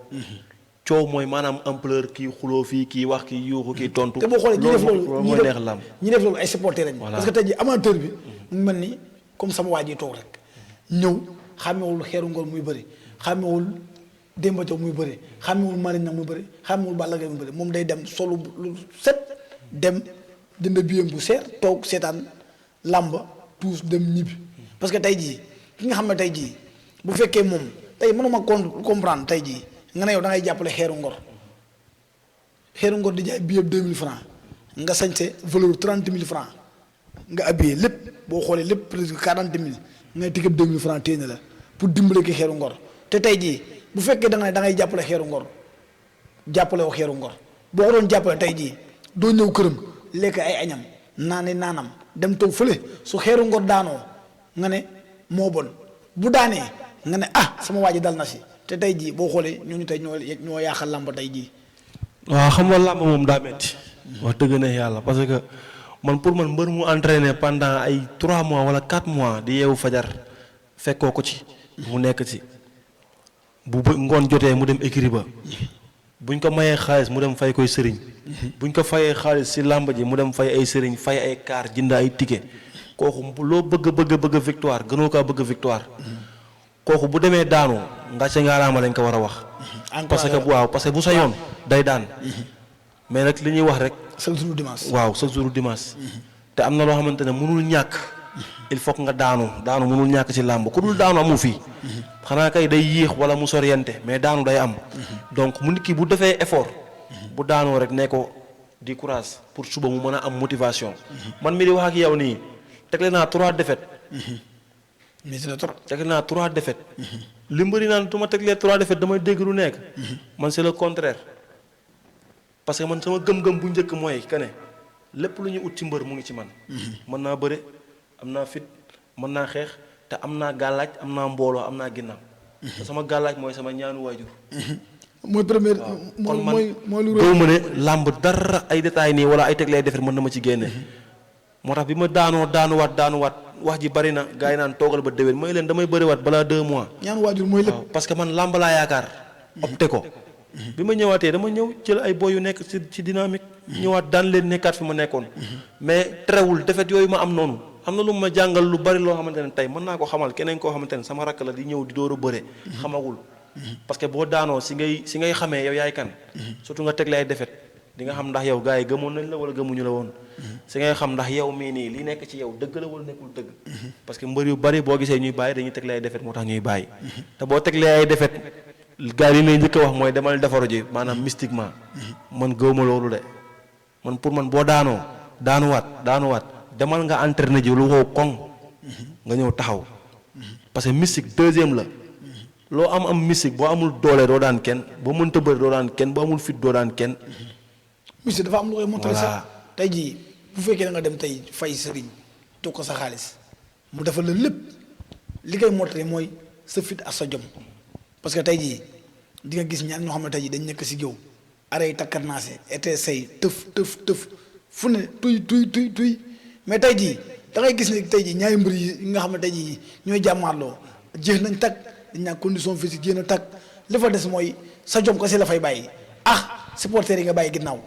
coow mooy maanaam ampleur kii xuloo fii kii wax kii yuuxu kii tontu. te boo xoolee ñi def loolu mooy neex làmb ñi def loolu ay supporter lañ. parce que tey jii amateur bi mu mel ni comme sama waa ji toog rek ñëw xàmmewul Xeeru Ngor muy bëri xàmmewul Demba Thiaw muy bëri xàmmewul Malick Niang muy bëri xàmmewul Balla Gaye muy bëri moom day dem solo lu set dem jënd billet bu seer toog seetaan làmb tuus dem ñibbi parce que tey jii ki nga xam ne tey jii bu fekkee moom tey mënuma comprendre tey jii nga ne yow da ngay jàppale Xeeru Ngor di jaay billet 2000 francs nga sañse valeur 30 000 francs nga habillé lépp boo xoolee lépp presque 40 000 ngay ticket 2000 francs téye na la pour dimbale ki Xeeru Ngor te tey jii bu fekkee da nga ne da ngay jàppale Xeeru Ngor jàppale woo Xeeru Ngor boo ko doon jàppale tey jii doo ñëw këram lekk ay añam naanam dem toog fële su Xeeru Ngor daanoo nga ne moo bon bu daanee nga ne sama waa ji dal na si te tey jii boo xoolee ñooñu tey ñoo yaaxal làmb tey jii. waaw xam nga làmb moom daa metti wax dëgg ne yàlla parce que man pour man mbër mu entraîné pendant ay 3 mois wala 4 mois di yeewu fajar fekkoo ko ci mu nekk ci bu ngoon jotee mu dem écurie ba buñ ko mayee xaalis mu dem fay koy sëriñ buñ ko fayee xaalis si làmb ji mu dem fay ay sëriñ fay ay kaar jënd ay ticket kooku loo bëgg victoire gënoo kaa bëgg victoire kooku bu demee daanu nga ca ngaaraama lañ ko war a wax parce que bu sa yoon day daan mais nag li ñuy wax rek chaque jour dimanche waaw chaque jour dimanche te am na loo xamante ne mënul ñàkk il faut que nga daanu mënul ñàkk ci làmb ku dul daanu amul fii xanaa kay day yéex wala mu soriente mais daanu day am donc mu nit ki bu defee effort bu daanoo rek ne ko di courage pour suba mu mën a am motivation man mi di wax ak yow nii tegle naa 3 défaites tegle naa 3 défaites li mbëri naan tu ma teglee 3 défaites damay dégg lu nekk man c'est le contraire parce que man sama gëm-gëm bu njëkk mooy que ne lépp lu ñuy ut ci mbër mu ngi ci man mën naa bëre am naa fit mën naa xeex te am naa gàllaaj am naa mbooloo am naa ginnaaw te sama gàllaaj mooy sama ñaanu waajur mooy première mooy lu doo ma ne làmb dara ay détails nii wala ay teg lay defar mën na ma ci génne moo tax bi ma daanuwaat wax ji bari na gars yi naan toogal ba déwén mooy leen damay bëriwaat balaa 2 mois ñaanu waajur mooy lépp parce que man làmb laa yaakaar opté ko bi ma ñëwaatee dama ñëw jël ay boy yu nekk ci dynamique ñëwaat daan leen nekkaat fi ma nekkoon mais terewul defet yooyu ma am noonu am na lu ma jàngal lu bari loo xamante ne tey mën naa ko xamal keneen koo xamante ne sama rakk la di ñëw di door a bëre xamagul parce que boo daanoo si ngay xamee yow yaay kan surtout nga tegle ay defet di nga xam ndax yow gars yi gëmoon nañ la wala gëmuñu la woon si ngay xam ndax yow mii nii li nekk ci yow dëgg la wala nekkul dëgg parce que mbër yu bari boo gisee ñuy bàyyi dañuy tegle ay defet moo tax ñuy bàyyi te boo teglee ay defet gars yi lay njëkk a wax mooy demal defaru ji maanaam mystiquement man gëwma loolu de man pour man boo daanuwaat demal nga entraîné ji lu wow koŋ nga ñëw taxaw parce que mystique 2e la loo am mystique boo amul doole doo daan kenn boo mënta bëri doo daan kenn boo amul fit doo daan kenn mystique dafa am lu koy mottali sax tey jii bu fekkee da nga dem tey fay sëriñ toog ko sa xaalis mu defal la lépp li koy mottali mooy sa fit ak sa jom parce que tey jii di nga gis ñaan ñoo xam ne tey jii dañ nekk si géew arey takkarnaase été say tëf fu ne tuy mais tey jii da ngay gis ne tey jii ñaari mbër yi nga xam ne tey jii ñooy jàmmaarloo jeex nañ tag dañ naan condition physique jéem a tag li fa des mooy sa jom kese la fay bàyyi supporters yi nga bàyyi ginnaaw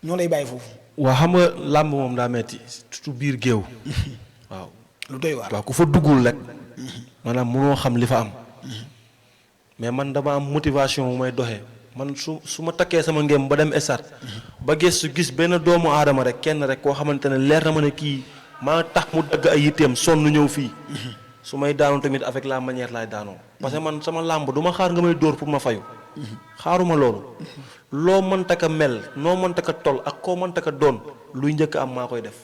ñoo lay bàyyi foofu. waa xam nga làmb moom daa metti surtout biir géew waaw lu doy waar. waaw ku fa duggul rek maanaam mënoo xam li fa am mais man dama am motivation bu may doxee man su ma takkee sama ngém ba dem esat ba gëstu gis benn doomu aadama rek kenn rek koo xamante ne leer na ma ne kii maa tax mu dagg ay yitteem sonn ñëw fii su may daanu tamit avec la manière laay daanoo parce que man sama làmb du ma xaar nga may dóor pour ma fayu xaaruma loolu loo mënta ka mel noo mënta ka tol ak koo mënta ka doon luy njëkk am maa koy def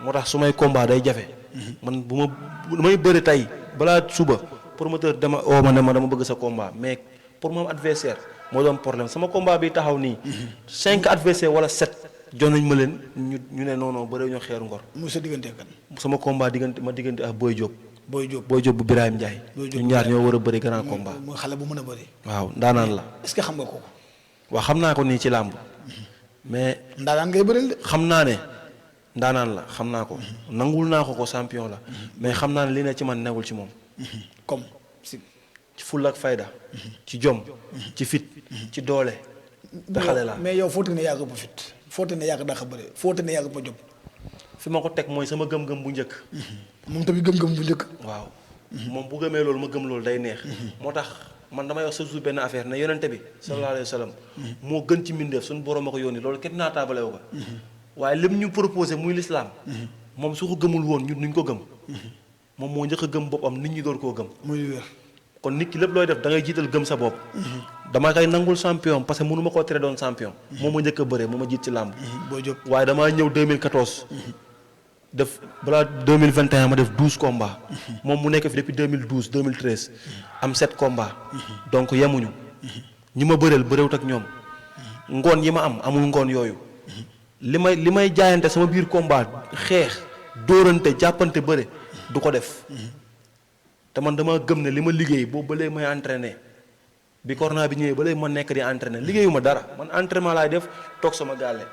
moo tax su may combat day jafe man bu may bëri tey balaa suba promoteur dama oo ma ne ma dama bëgg sa combat mais pour moom adversaire moo doon problème sama combat bi taxaw nii 5 adversaire wala 7 jox nañ ma leen ñu ne non non bëre ñoo xeeru ngor. mu sa diggante kan. sama combat diggante ak Boy Diop. Boy Diop bu Birahim Ndiaye. ñu ñaar ñoo war a bëri grand combat. mooy xale bu mën a bëri. waaw ndaanaan la. est-ce que xam nga ko. waaw xam naa ko nii ci làmb mais. ndaanaan ngay bëril de. xam naa ne ndaanaan la xam naa ko. nangul naa ko champion la. mais xam naa ne li ne ci man newul ci moom. comme ci fulla ak fayda. ci jom. ci fit. ci doole. te xale la mais yow foote ne yaa ko ba fit foote ne yaa ko dàq bëre foote ne yaa ko ba jom. fi ma ko teg mooy sama gëm-gëm bu njëkk. moom tamit gëm-gëm bu njëkk. waaw moom bu gëmee loolu ma gëm loolu day neex. moo tax man damay wax surtout benn affaire ne yonente bi. sallallahu alayhi wa sallam. moo gën ci mbindeef suñu borom a ko yónni loolu kenn naa taabale ko. waaye lim ñu proposé muy lislaam moom su ko gëmul woon ñun nuñ ko gëm. moom moo njëkk a gëm boppam nit ñi door koo gëm. muy wér. kon nit ki lépp looy def da ngay jiital gëm sa bopp. dama koy nangul champion parce que mënu ma koo tere doon champion. moom ma njëkk a bëree moo ma jiit ci làmb. Boy Diop waaye damaa ñëw 2014. def balaa 2021 ma def 12 combats. moom mu nekk fi depuis 2012 2013. am 7 combats. donc yemuñu. ñi ma bëreel bëreewut ak ñoom. ngoon yi ma am amul ngoon yooyu. li may jaayante sama biir combat xeex dóorante jàppante bëre du ko def. te man dama gëm ne li ma liggéey boobu ba léegi may entraîné bi corona bi ñëwee ba léegi ma nekk di entraîné liggéeyuma dara man entraînement laay def toog sama gàlle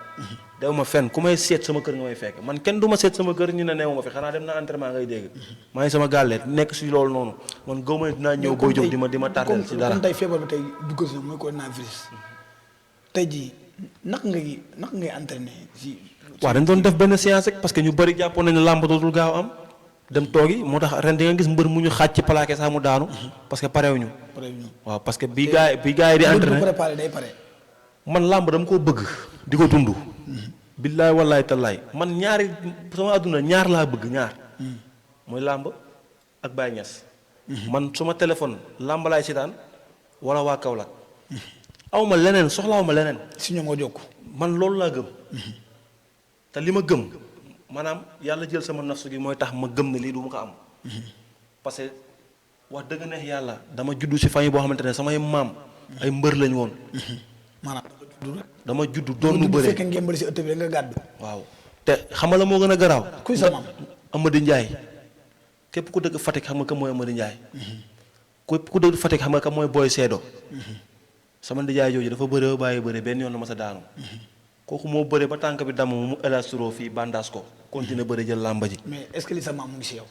dew ma fenn ku may seet sama kër nga may fekk man kenn du ma seet sama kër ñu ne neewu ma fi xanaa dem na entraînement ngay dégg maa ngi sama gàlle nekk si loolu noonu man gaw ma ne dinaa ñëw Boy Diop di ma tardel si dara comme tey feebar bi tey duggal si mooy coronavirus tey jii naka ngay entraîné si. waaw dañ doon def benn séance rek parce que ñu bëri jàppoon nañu làmb dootul gaaw am dem toogi moo tax ren di nga gis mbër mu ñu xaaj ci plaqué sax mu daanu parce que parewuñu waaw parce que bi gars yi di entraîné day pare. man làmb dama koo bëgg di ko dund. billaay wallaay tallaay man ñaari sama àdduna ñaar laa bëgg ñaar. mooy làmb ak Baye Niass. man suma téléphone làmb laay seetaan wala waa Kaolack. aw ma leneen soxlaaw ma leneen. si ñoom nga jokk. man loolu laa gëm. te li ma gëm maanaam yàlla jël sama nafsu gi mooy tax ma gëm ne lii du ma ko am. parce que wax dëgg neex yàlla dama juddu si famille boo xamante ne samay maam. ay mbër lañ woon. maanaam dama juddu doon nu bëree fekkee ngeen bëri si ëtt bi nga gàddu. waaw te xam nga la moo gën a garaaw. kuy sa maam. Amady Ndiaye képp ku dëkk Fatick xam nga ka mooy Amady Ndiaye. képp ku dëkk Fatick xam nga ka mooy Boy Seedo. sama ndijaay jooju dafa bëree ba bàyyi bëre benn yoon la ma sa daanu. kooku moo bëree ba tànk bi damm mu élastro fii bandaas ko continuer bëri jël làmba ji. mais est-ce que li sa maam mu ngi si yow.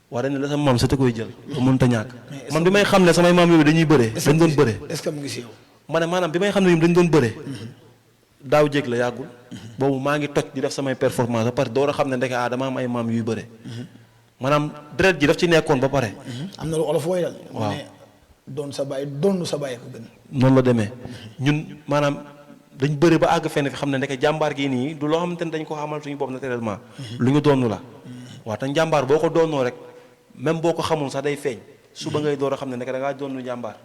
waa dañ ne la sa maam sa te koy jël. ba mënut a ñàkk. man bi may xam ne samay maam yooyu dañuy bëree. dañ doon bëree est-ce que mu ngi si yow. ma ne maanaam bi may xam ne ñoom dañ doon bëree. daaw jéeg la yàggul. boobu maa ngi toj di def samay performance ba pare door a xam ne ndeke dama am ay maam yuy bëree. maanaam deret ji daf ci nekkoon ba pare. am na lu olof wooy dal. waaw doon sa baay doonu sa baay ko gën. noonu la demee ñun maanaam dañ bëri ba àgg fenn fi xam ne ndeke jàmbaar gii nii du loo xamante ne dañ ko xamal suñu bopp naturellement. lu ñu doonu la. waaw te njàmbaar boo ko doonoo rek même boo ko xamul sax day feeñ. suba ngay door a xam ne ndeke da ngaa doonu njàmbaar.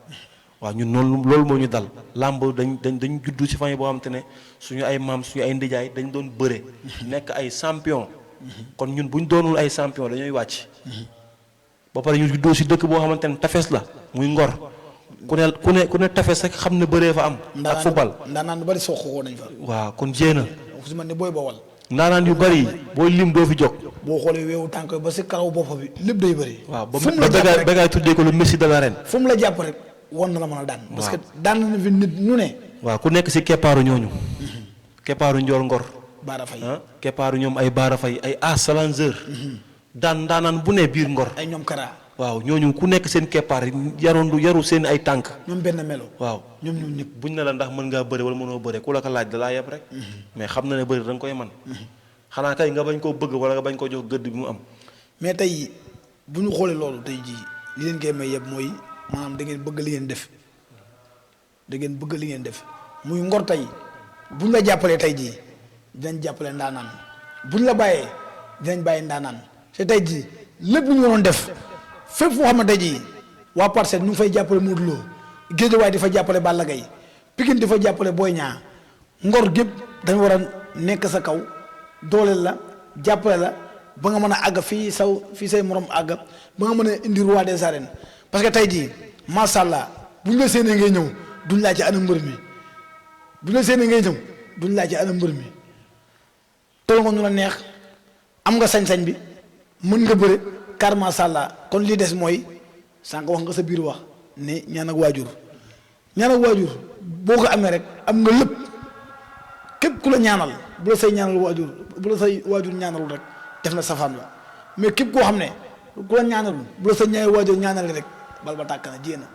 waaw ñun noonu loolu moo ñu dal làmb dañ juddu ci famille boo xamante ne suñu ay maam suñu ay ndijaay dañ doon bëre. nekk ay champion. kon ñun buñ doonul ay champion dañuy wàcc. ba pare ñu juddoo si dëkk boo xamante ne tafes la muy ngor ku ne tafes rek xam ne bëree fa am. ak football ndaanaan yu bari soxoo nañ fa. waaw kon jéena. su ma ne booy bawal. ndaanaan yu bari booy lim doo fi jóg. boo xoolee weewu tànk ba si karaw bopp bi lépp day bëri. waaw ba bégaay tuddee ko lu Messi de l'arène. fu mu la jàpp rek won na la mën a daan. parce que daan na fi nit ñu ne. waaw ku nekk si keppaaru ñooñu. keppaaru njool ngor. Baara Fay keppaaru ñoom ay Baara Fay ay As Salangeur. daan ndaanaan bu ne biir ngor. ay ñoom Kara. waaw ñooñu ku nekk seen keppaar yaru seen ay tànk. ñoom benn melo. waaw ñoom ñëpp. buñ ne la ndax mën ngaa bëre wala mënoo bëre ku la ko laaj da laa yeb rek. mais xam na ne bëri da nga koy man xanaa kay nga bañ koo bëgg wala nga bañ koo jox gëdd bi mu am. mais tey bu ñu xoolee loolu tey jii li leen koy may yëpp mooy maanaam da ngeen bëgg li ngeen def da ngeen bëgg li ngeen def muy ngor tey buñ la jàppalee tey jii dinañ jàppale ndaanaan buñ la bàyyee dinañ bàyyi ndaanaan te tey jii lépp lu ñu waroon def fépp foo xam ne tey jii waa Parcelles ñu ngi fay jàppale Modou Lo Guédiawaye di fa jàppale Balla Gaye Pikine di fa jàppale Boy Niang ngor gépp dañ war a nekk sa kaw dooleel la jàppale la ba nga mën a àgg fii say morom àgg ba nga mën a indi roi des arènes parce que tey jii macha allah buñ la séenee ngay ñëw duñ laa ci ana mbër mi buñ la séenee ngay ñëw duñ laa ci ana mbër mi toll nga ñu la neex am nga sañ-sañ bi mën nga bëre car macha allah kon li des mooy sànq wax nga sa biir wax ne ñaan ak waajur boo ko amee rek am nga lépp képp ku la ñaanal bu la say waajur ñaanalul rek def na safaan la mais képp koo xam ne ku la ñaanalul bu la sa ñaari waajur ñaanal rek bal ba tàkk na jéem a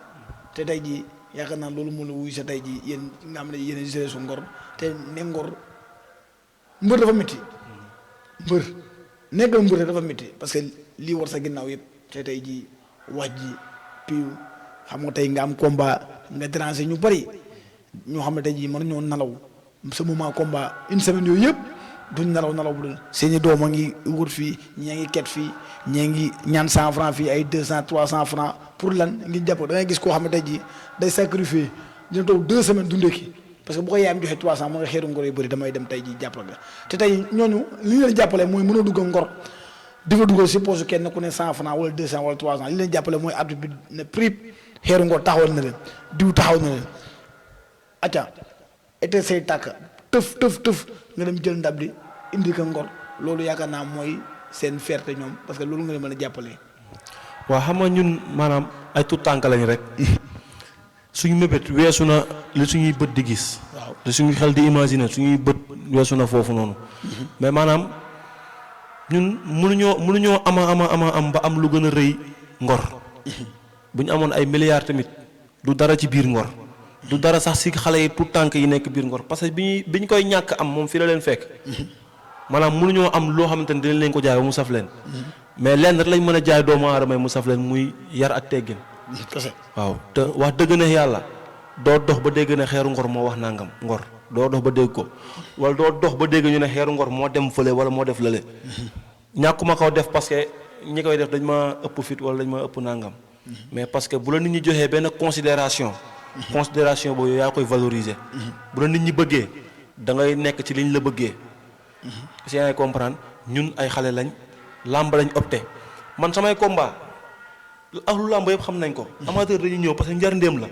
te tey jii yaakaar naa loolu moo la wuyu sa tey jii yéen nga xam ne yéen a géré su ngor te ne ngor mbër dafa métti mbër nekkal mbër dafa métti parce que lii war sa ginnaaw yëpp te tey jii wax ji piiw xam nga tey nga am combat nga déranger ñu bari ñoo xam ne tey jii mën ñoo nalaw sa moment combat une semaine yooyu yëpp duñ nalaw bu dul seeni doom a ngi wut fii ñee ngi ket fii ñee ngi ñaan 100 francs fii ay 200 300 francs pour lan ngi jàpp da ngay gis koo xam ne tey jii day sacrifier dina toog 2 semaines dundee ki parce que bu ko yaayam joxe 300 mu nga xeeru ngor yu bëri damay dem tey jii jàppale nga te tey ñooñu li leen jàppale mooy mën a dugg ngor di fa dugal si poche kenn ku ne 100 francs wala 200 wala 300 li leen jàppale mooy arbitre bi ne prip xeeru ngor taxawal na leen diw taxaw na leen acca été say tàkk tëf nga dem jël ndab li indi ko ngor loolu yaakaar naa mooy seen fierté ñoom parce que loolu nga leen mën a jàppalee. waaw xam nga ñun maanaam ay tout tànk lañ rek suñu mébét weesu na li suñuy bët di gis. waaw li suñuy xel di imaginer suñuy bët weesu na foofu noonu. mais maanaam ñun mënuñoo am ba am lu gën a rëy ngor. bu ñu amoon ay milliards tamit du dara ci biir ngor. du dara sax si xale yi tout tànk yi nekk biir ngor parce que bi ñu koy ñàkk am moom fi la leen fekk. maanaam mënuñoo am loo xamante ni dinañ leen ko jaay ba mu saf leen. mais lenn rek lañ mën a jaay doomu aadama mu saf leen muy yar ak teggin. waaw te wax dëgg ne yàlla doo dox ba dégg ne xeeru ngor moo wax nangam ngor doo dox ba dégg ko wala doo dox ba dégg ñu ne xeeru ngor moo dem fële wala moo def lële. ñàkkuma ko def parce que ñi koy def dañ ma ëpp fit wala dañ ma ëpp nangam. mais parce que bu la nit ñi joxee benn considération boobu yow yaa koy valoriser. bu la nit ñi bëggee da ngay nekk ci liñ la bëggee. si yaa ngi comprendre ñun ay xale lañ làmb lañ opté man samay combat ak lu làmb yëpp xam nañ ko. amateur dañuy ñëw parce que njarndéem la.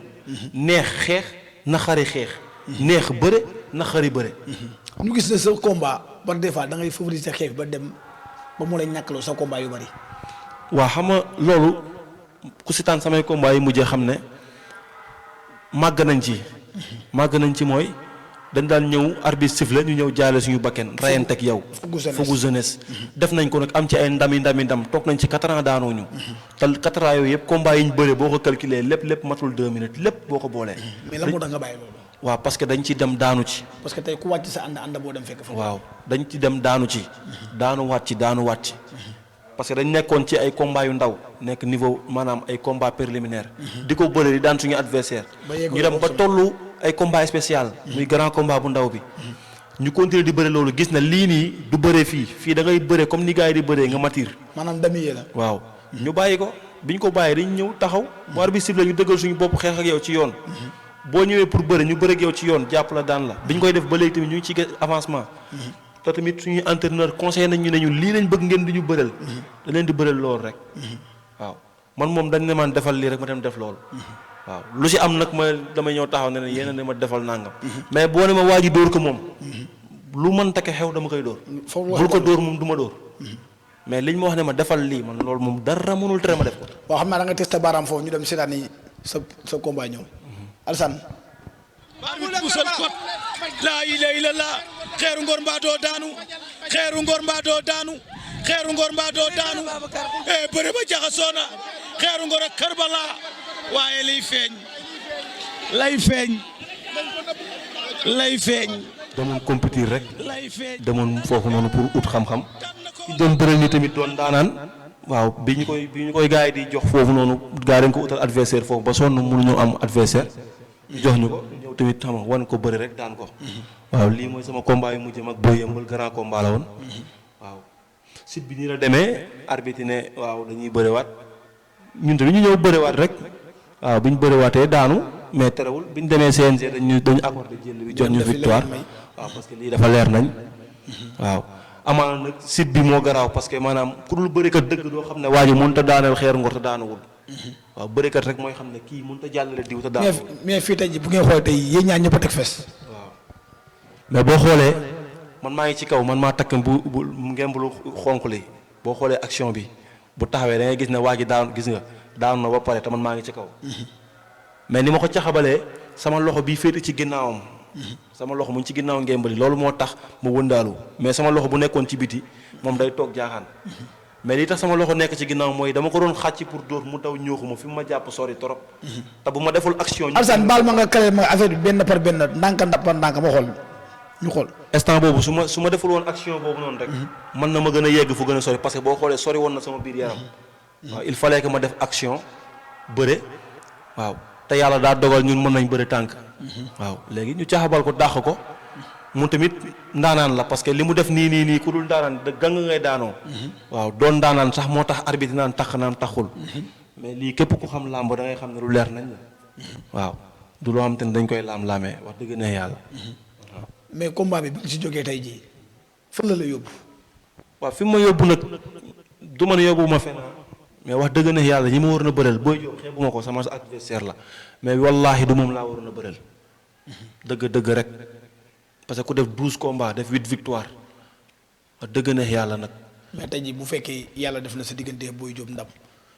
neex xeex naqari xeex. neex bëre naqari bëre. ñu gis ne sa combat par des fois da ngay favoriser xeex ba dem ba mu lay ñàkkloo sa combat yu bari. waa xam nga loolu ku si taan samay combat yi mujjee xam ne màgg nañ ci mooy. dañ daan ñëw arbitre siffle ñu ñëw jaale suñu bakken rayante ak yow fugu jeunesse def nañ ko nag am ci ay ndam toog nañ ci 4 ans daanoo ñu te 4 ans yooyu yëpp combat yi ñu bëre boo ko calculé lépp matul 2 minutes lépp boo ko boolee. mais lan moo tax nga bàyyi loolu. waaw parce que dañ ci dem daanu ci. parce que tey ku wàcc sa ànd boo dem fekk fa. waaw dañ ci dem daanu ci. daanuwaat ci. parce que dañ nekkoon ci ay combat yu ndaw nekk niveau maanaam ay combat préliminaire di ko bëre di daan suñu adversaire ñu dem ba tollu ay combat spécial muy grand combat bu ndaw bi ñu continuer di bëre loolu gis na lii nii du bëre fii da ngay bëre comme ni gars yi di bëree nga matir maanaam damier la waaw ñu bàyyi ko biñ ko bàyyi dañ ñëw taxaw bu arbitre siffle ñu dëggal suñu bopp xeex ak yow ci yoon boo ñëwee pour bëre ñu bëre ak yow ci yoon jàpp la daan la biñ koy def ba léegi tamit ñu ngi ci avancement te tamit suñuy entraîneur conseil nañ ñu ne ñu lii lañ bëgg ngeen di ñu bëreel da leen di bëreel loolu rek waaw man moom dañ ne man defal lii rek ma dem def loolu waaw lu si am nag ma damay ñëw taxaw ne yéen ne ma defal nangam mais boo ne ma waa ji dóor ko moom lu mën take xew dama koy dóor bul ko dóor moom du ma dóor mais liñ ma wax ne ma defal lii man loolu moom dara mënul tere ma def ko waaw xam naa da nga testé baaraam foofu ñu dem seetaan ni sa combat ñëw Alassane busal kot laa ilaaha illallaah xeeru ngor mbaa doo daanu xeeru ngor mbaa doo daanu bëre ba jaxasoo na Xeeru Ngor ak Karbala waaye liy feeñ lay feeñ demoon compétir rek lay feeñ demoon foofu noonu pour ut xam-xam ki doon bëral ni tamit doon daanaan waaw bi ñu koy gars yi di jox foofu noonu gars dañ ko utal adversaire foofu ba sonn mënuñu am adversaire jox ñu ko ñëw tamit xam nga wan ko bëri rek daan ko waaw lii mooy sama combat yu mujj mag Boy Yeumbeul grand combat la woon waaw site bi nii la demee arbitre ne waaw dañuy bëriwaat ñun tamit ñu ñëw bëriwaat rek waaw bi ñu bëriwaatee daanu mais terewul bi ñu demee CNG dañu accordé jël bi jox ñu victoire waaw parce que lii dafa leer nañ waaw amaana nag site bi moo garaaw parce que maanaam ku dul bërikat dëgg doo xam ne waa ji mënut a daaneel Xeeru Ngor te daanuwul waaw bërikat rek mooy xam ne kii mënut a jàllale diw te daanuwul mais fii tey ji bu ngeen xoolee tey yéen ñaar ñëpp a teg fes waaw mais boo xoolee man maa ngi ci kaw man maa takk bu ngemb lu xonq li boo xoolee action bi bu taxawee da ngay gis ne waa ji daanu na ba pare te man maa ngi ci kaw mais ni ma ko caxabalee sama loxo bii féete ci ginnaawam sama loxo mu ngi ci ginnaaw ngembali loolu moo tax mu wëndaalu mais sama loxo bu nekkoon ci biti moom day toog jaaxaan mais li tax sama loxo nekk ci ginnaaw mooy dama ko doon xàcc pour dóor mu daw ñooxuma fi mu ma jàpp sori trop te bu ma deful action Alassane baal ma nga kale ma affaire bi benn par benn ndànk par ndànk ma xool ñu xool instant boobu su ma deful woon action boobu noonu rek mën na ma gën a yegg fu gën a sori parce que boo xoolee sori woon na sama biir yaram waaw il fallait que ma def action bëre waaw te yàlla daa dogal ñun mën nañ bëre tànk waaw léegi ñu caxabal ko dàq ko mu tamit ndaanaan la parce que li mu def nii ku dul ndaanaan da gang ngay daanoo waaw doon ndaanaan sax moo tax arbitre naan tax naam taxul mais lii képp ku xam làmb da ngay xam ne lu leer nañ la waaw du loo xam te ne dañ koy laam-laamee wax dëgg ne yàlla waaw mais combat bi nga si jógee tey jii fan la yóbbu waaw fi ma yóbbu nag du ma ne yóbbu ma fenn mais wax dëgg ne yàlla ñi ma war na bëreel Boy Diop xeebu ma ko sama adversaire la mais wallaahi du moom laa waroon a bëreel dëgg rek parce que ku def 12 combats def 8 victoire wax dëgg ne yàlla nag. mais tey jii bu fekkee yàlla def na sa diggante Boy Diop ndam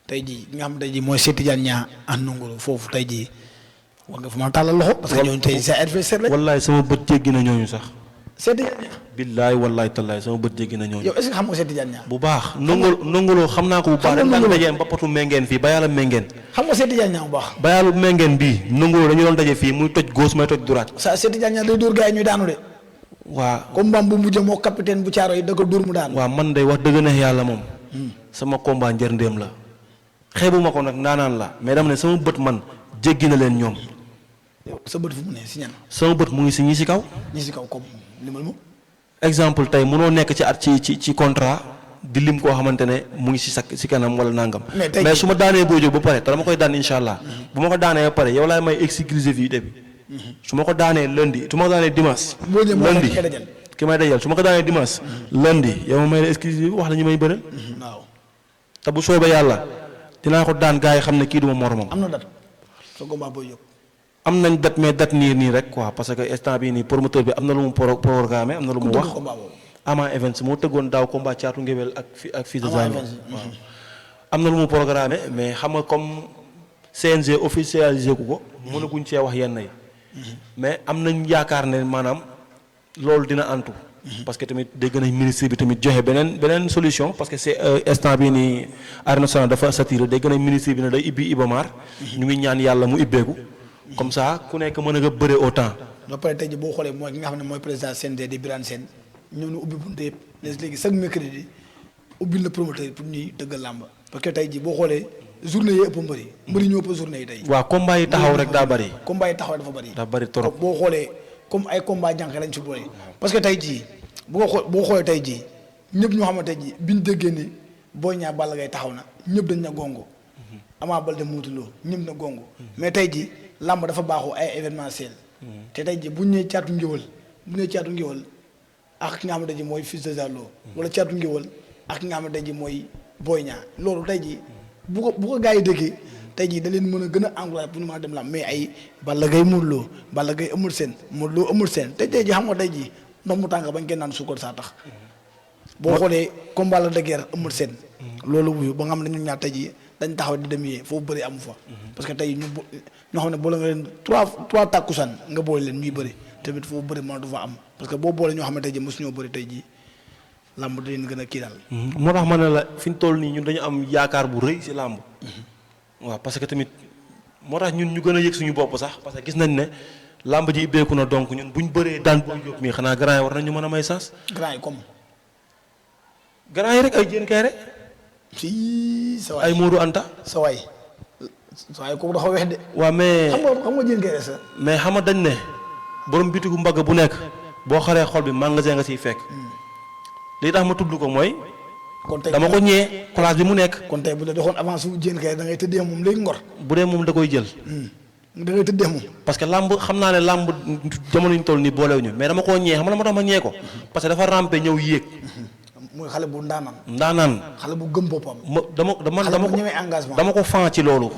tey jii nga xam tey jii mooy Cheikh Tidiane Niang an nangolo foofu tey jii war nga fa ma tàllal loxo. parce que ñooñu tey sa adversaire lañ. wallaahi sama bët jéggi na ñooñu sax. Cheikh Tidiane Niang. billaay wallaahi tallaay sama bët jéggi na ñooñu. yow est-ce que xam nga Cheikh Tidiane Niang. bu baax nongolo xam naa ko bu baax. xam nga dajee mbappatu mengeen fii ba yàlla mengeen. xam nga Cheikh Tidiane Niang bu baax. ba yàlla mengeen bii nongolo dañu doon daje fii muy toj gauche may toj droite. sa Cheikh Tidiane Niang day dóor gars yi ñuy daanu de. waa comme mbaam bu mujj moo capitaine bu caaro yi da ko dóor mu daanu. waaw man day wax dëgg ne yàlla moom. sama combat njërndéem la. xeebu ma ko nag naanaan la mais dama ne sama bët man jéggi na leen ñoom. sa bët fu mu ne si ñan. sama bët mu ngi si ñi si kaw. ñi si kaw comme limal moom. exemple tey mënoo nekk ci at ci contrat di lim koo xamante ne mu ngi si kanam wala nangam. mais su ma daanee Boy Diop ba pare te dama koy daan incha allah. bu ma ko daanee ba pare yow laay may exclusivité bi. su ma ko daanee lundi su ma ko daanee dimanche. lundi ki may dajal su ma ko daanee dimanche. lundi yow ma may la exclusivité wax la ñu may bëral. waaw te bu soobee yàlla dinaa ko daan gars yi xam ne kii duma moromam. am na date sa combat Boy Diop. am nañ date mais date nii rek quoi parce que instant bii nii promoteur bi am na lu mu programmé am na lu mu wax. Ama Events moo tëggoon daaw combat caatu ngéwél ak fils de Zane. waaw am na lu mu programmé mais xam nga comme CNG officialisé ku ko. mënaguñ cee wax yenn yi. mais am nañ yaakaar ne maanaam loolu dina antu. parce que tamit dégg nañ ministre bi tamit joxe beneen solution parce que c'est instant bii nii Arène Nationale dafa saturé dégg nañ ministre bi ne day ibbi Ibamar. ñu ngi ñaan yàlla mu ibbeeku. comme ça ku nekk mën a nga bëre au temps. ba pare tey jii boo xoolee mooy ki nga xam ne mooy président CNG di Birane Sène ñëw na ubbi bunte yëpp léegi chaque mercredi ubbil na promoteur yi pour ñuy dëggal làmb parce que tey jii boo xoolee journée yi ëpp mbëri ñoo ëpp journée yi tey. waaw combat yi taxaw rek daa bëri. combat yi taxaw dafa bëri. daa bëri trop boo xoolee comme ay combat jànq lañ ci boole. parce que tey jii boo xoolee tey jii ñëpp ñoo xamante ji biñ déggee ni Boy Niang Balla Gaye taxaw na ñëpp dañ na gongo. Ama Baldé Modou Lô ñëpp na gongo. mais tey jii làmb dafa baaxoo ay événementiel. te tey jii bu ñu nee caatu ngéwël ak ki nga xamante ji mooy fils de Zalo. wala caatu ngéwël ak ki nga xamante ji mooy Boy Niang loolu tey jii bu ko gars yi déggee tey jii da leen mën a gën a encouragé pour ñu mën a dem làmb mais ay Balla Gaye Modou Lô Balla Gaye Eumeu Sène Modou Lô Eumeu Sène te tey jii xam nga tey jii ndox mu tàng bañ koy naan suukar saa tax. boo xoolee combat la de guerre Eumeu Sène. loolu wuyu ba nga xam ne ñun ñaar tey jii dañ taxaw di dem yee foofu bëri amu fa. parce que tey ñoo xam ne boole nga leen trois takkusaan nga boole leen ñuy bëri tamit foofu bëri mënatu fa am parce que boo boole ñoo xam ne tey jii mosu ñoo bëri tey jii làmb da leen gën a kii daal. moo tax ma ne la fi ñu toll nii ñun dañu am yaakaar bu rëy si làmb. waaw parce que tamit moo tax ñun ñu gën a yëg suñu bopp sax parce que gis nañ ne làmb ji ibbeeku na donc ñun buñ bëree daan Boy Diop mii xanaa grand yi war nañu mën a may sens. grand yi comme. grand yi rek ay Diène Kairé. si sa waay ay Modou Anta. sa waay kooku dafa weex de. waaw mais xam nga Diène Kairé sa. mais xam nga dañ ne borom bitigu mbagg bu nekk boo xaree xol bi magasin nga siy fekk. li tax ma tudd ko mooy. kon tey dama ko ñee place bi mu nekk. kon tey bu la doxoon avance su Diène Kairé da ngay tëddee moom léegi ngor. bu dee moom da koy jël. da ngay tëddee moom. parce que làmb xam naa ne làmb jamono ñu toll nii boolewuñu mais dama koo ñee xam nga ma tax ma ñee ko. parce que dafa rampe ñëw yéeg. muy xale bu ndaanaan. ndaanaan. xale bu gëm boppam. dama ko ñëwee engagement. dama ko fan ci loolu.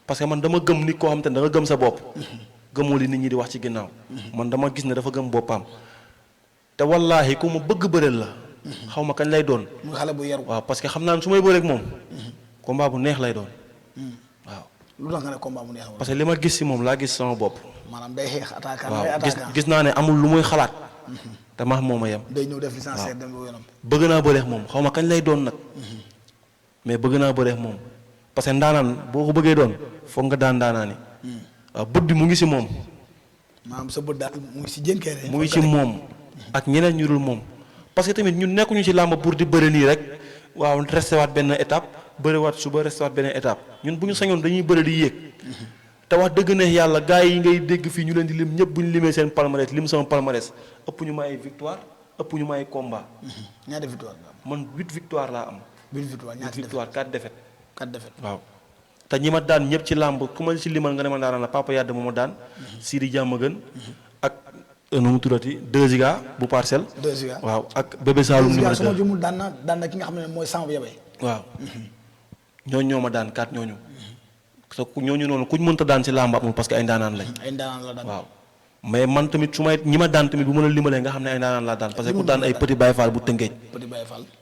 parce que man dama gëm nit koo xam te ne da nga gëm sa bopp. gëmoo li nit ñi di wax ci ginnaaw. man dama gis ne dafa gëm boppam. te wallaahi ku ma bëgg bëreel la. xaw ma kañ lay doon. muy xale bu yaru. waaw parce que xam naa ne su may bëreeg moom. combat bu neex lay doon. waaw. lu tax nga ne combat bu neex parce que li ma gis si moom laa gis sama bopp. maanaam day xeex attaquant. waaw gis naa ne amul lu muy xalaat. te maax moom a yem. day ñëw def licencié dem ba yoonam. bëgg naa bëreex moom xaw ma kañ lay doon nag. mais bëgg naa bëreex moom. parce que ndaanaan boo ko bëggee doon foog nga daan ndaanaani. waaw bët bi mu ngi si moom. maanaam sa bët daal mu ngi si Diène Kairé. mu ngi si moom ak ñeneen ñu dul moom. parce que tamit ñun nekkuñu ci làmb pour di bëri nii rek waaw resté waat benn étape bëriwaat suba resté waat benn étape ñun bu ñu sañoon dañuy bëri di yéeg. te wax dëgg ne yàlla gars yi ngay dégg fii ñu leen di lim ñëpp bu ñu limee seen palmarès lim sama palmarès ëpp ñu ma ay victoire ëpp ñu ma ay combat. ñaata victoire nga am. man 8 victoire laa am. 8 victoire ñaata 8 victoire 4 défaites. 4 défaites. waaw te ñi ma daan ñëpp ci làmb ku ma ci limal nga ne ma daan la Papa Yade moo ma daan. Sidi Diamaguène ak nu mu tuddati 2 Ziga bu parcelle. 2 Ziga waaw ak Bébé Saloum numéro 2 su ma jumul daan na ki nga xam ne mooy Samb Yabay. waaw ñooñu ñoo ma daan 4 ñooñu. te ñooñu noonu kuñ mënta daan ci làmb amul parce que ay ndaanaan lañ. ay ndaanaan la daan waaw mais man tamit su may ñi ma daan tamit bu ma la limalee nga xam ne ay ndaanaan laa daan parce que ku daan ay Petit Baye Fall bu Tëngéej.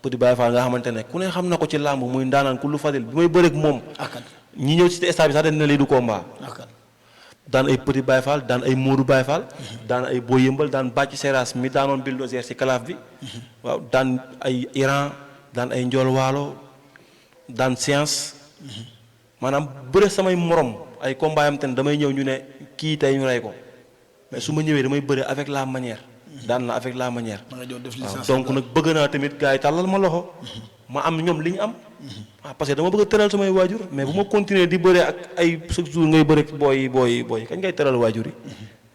Petit Baye Fall nga xamante ne ku ne xam na ko ci làmb muy ndaanaan ku lu fadil bi may bëreeg moom. ñi ñëw ci stade bi sax dañ ne lii du combat. daan ay Petit Baye Fall daan ay Modou Baye Fall. daan ay Boy Yëmbal daan Bàcc Seras mi daanoon bulldozer ci kalaaf bi. waaw daan ay Iran daan ay Njool Waalo daan Science. maanaam bëre samay morom ay combat yam te ne damay ñëw ñu ne kii tey ñu rey ko mais su ma ñëwee damay bëre avec la manière. daan na avec la manière. waaw donc nag bëgg naa tamit gars yi tàllal ma loxo. ma am ñoom li ñu am. waaw parce que dama bëgg a tëral samay waajur mais bu ma continuer di bëre ak ay chaque jour ngay bëre booy kañ ngay tëral waajur yi.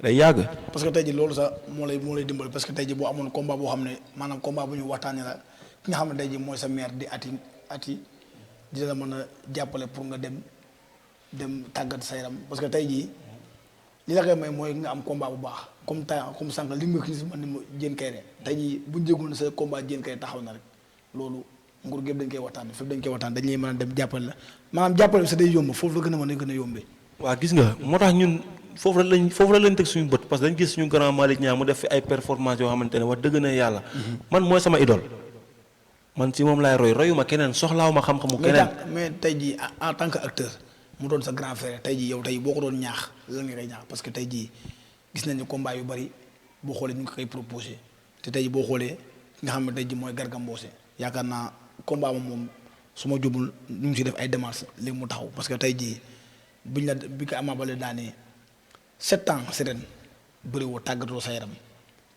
day yàgg. parce que tey ji loolu sax moo lay dimbali parce que tey ji boo amoon combat boo xam ne maanaam combat bu ñu waxtaanee la ki nga xam ne tey ji mooy sa mère di ati dina la mën a jàppale pour nga dem tàggat sa yaram parce que tey jii li la koy may mooy nga am combat bu baax comme sànq li nga gis man ni ma Diène Kairé tey jii bu ñu jégoon sa combat Diène Kairé taxaw na rek loolu nguur gépp dañ koy waxtaane fépp dañ koy waxtaan dañ lay mën a dem jàppale la maanaam jàppale bi sa day yomb foofu la gën a mën a gën a yombee. waaw gis nga moo tax ñun foofu la lañ teg suñu bët parce que dañ gis suñu grand Malick Niang mu def fi ay performance yoo xamante ne wax dëgg na yàlla man mooy sama idole man ci moom laay royuma keneen soxlaawu ma xam-xamu keneen. mais tey jii en tant que acteur mu doon sa grand frère tey jii yow tey boo ko doon ñaax lan nga koy ñaax parce que tey jii gis nañu combat yu bari boo xoolee ñu ngi koy proposé te tey jii boo xoolee nga xam ne tey jii mooy Garga Mbossé yaakaar naa combat moom su ma jubul ñu ngi si def ay démarches léegi mu taxaw parce que tey jii bi ko Ama Baldé daanee 7 ans si ren bëri woo tàggatoo sa yaram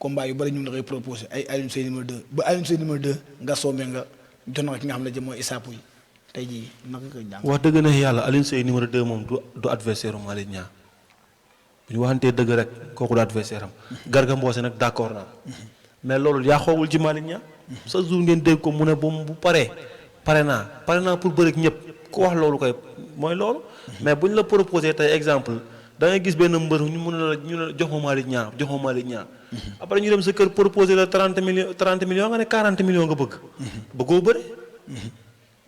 combat yu bari ñu ngi la koy proposé ay Alioune Seye numéro 2 ba Alioune Seye numéro 2 nga soomee nga jox na ki nga xam ne mooy Issa Pouye tey jii naka koy jàng. wax dëgg na yàlla Alioune Seye numéro 2 moom du adversaire am Malick Niang bu ñu waxantee dëgg rek kooku du adversaire am. Garga Mbossé nag d'accord naa mais loolu yaa xoowul ci Malick Niang. sa jour ngeen dégg ko mu ne bu paree pare naa pour bëri ak ñëpp ku wax loolu koy mooy loolu. mais bu ñu la proposé tey exemple da ngay gis benn mbër ñu ne jox ma Malick Niang après ñu dem sa kër proposé la 30 millions nga ne 40 millions nga bëgg. bëggoo bëri.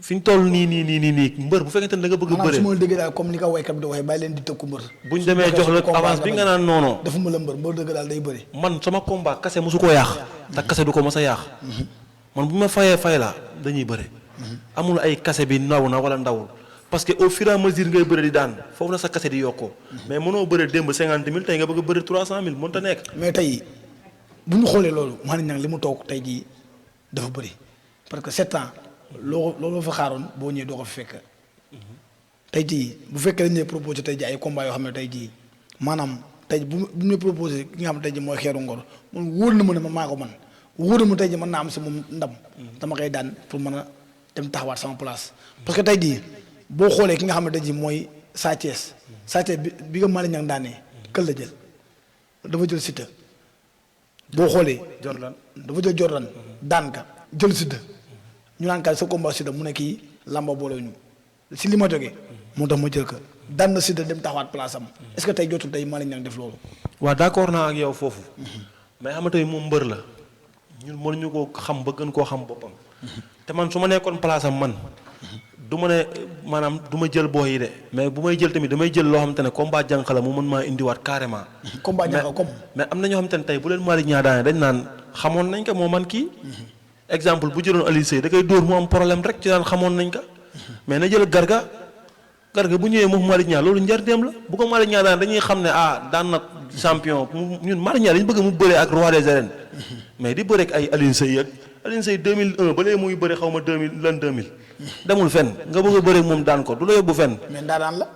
fi ñu toll nii mbër bu fekkente ne da nga bëgg a bëre. maanaam su ma déggee daal comme ni ko waykat bi di waxee bàyyi leen di tëkku mbër. bu ñu demee jox la avance bi nga naan non. defuma la mbër dëgg daal day bëri. man sama combat kase mosu koo yàq. te kase du ko mos a yàq. man bu ma fay la dañuy bëre. amul ay kase bi ndaw na wala ndawul parce que au fur et à mesure ngay bëre di daan foofu la sa kase di yokkoo. mais mënoo bëre démb 50 000 tey nga bëgg a bëre 300 000 mënut a nekk. mais tey bu ñu xoolee loolu Malick Niang li mu toog tey jii dafa bëri parce que 7 ans looloo fa xaaroon boo ñëwee doo ko fi fekk tey jii bu fekkee dañu lay proposé tey jii ay combat yoo xam ne tey jii maanaam tey jii bu ñu proposé ki nga xam ne tey jii mooy Xeeru Ngor man wóor na ma ne man maa ko man wóor na ma tey jii mën naa am si moom ndam dama koy daan pour mën a dem taxawaat sama place parce que tey jii boo xoolee ki nga xam ne tey jii mooy Sa Thiès bi nga Malick Niang daanee kël la jël dafa jël Siteu boo xoolee Jordan dafa jël Jordan daan ka jël Siteu ñu naan ka sa combat Siteu mu ne kii lamba boole ñu si li ma jógee moo tax ma jël ko daan na Siteu dem taxawaat place am est-ce que tey jotul tey Malick Niang def loolu. waaw d'accord naa ak yow foofu mais xam nga tey moom mbër la ñun mënuñu koo xam ba gën koo xam boppam te man su ma nekkoon place am man du ma ne maanaam du ma jël booy yi de mais bu may jël tamit damay jël loo xamante ne combat jànq la mu mën maa indiwaat carrément. combat jànq comme. mais am na ñoo xamante ne tey bu leen Malick Niang daane dañ naan xamoon nañ ko moo man kii. exemple bu jëloon Aliou Seye da koy dóor mu am problème rek ci daan xamoon nañ ko mais na jël garga bu ñëwee moom Malick Niang loolu njariñam la bu ko Malick Niang daan dañuy xam ne daan na champion ñun Malick Niang dañu bëgg mu bëree ak roi des arènes mais di bëree ak ay Aliou Seye ak Aliou Seye 2001 ba léegi muy bëri xaw ma 2000 demul fenn nga bëgg a bëree ak moom daan ko du la yóbbu fenn. mais ndaanaan la.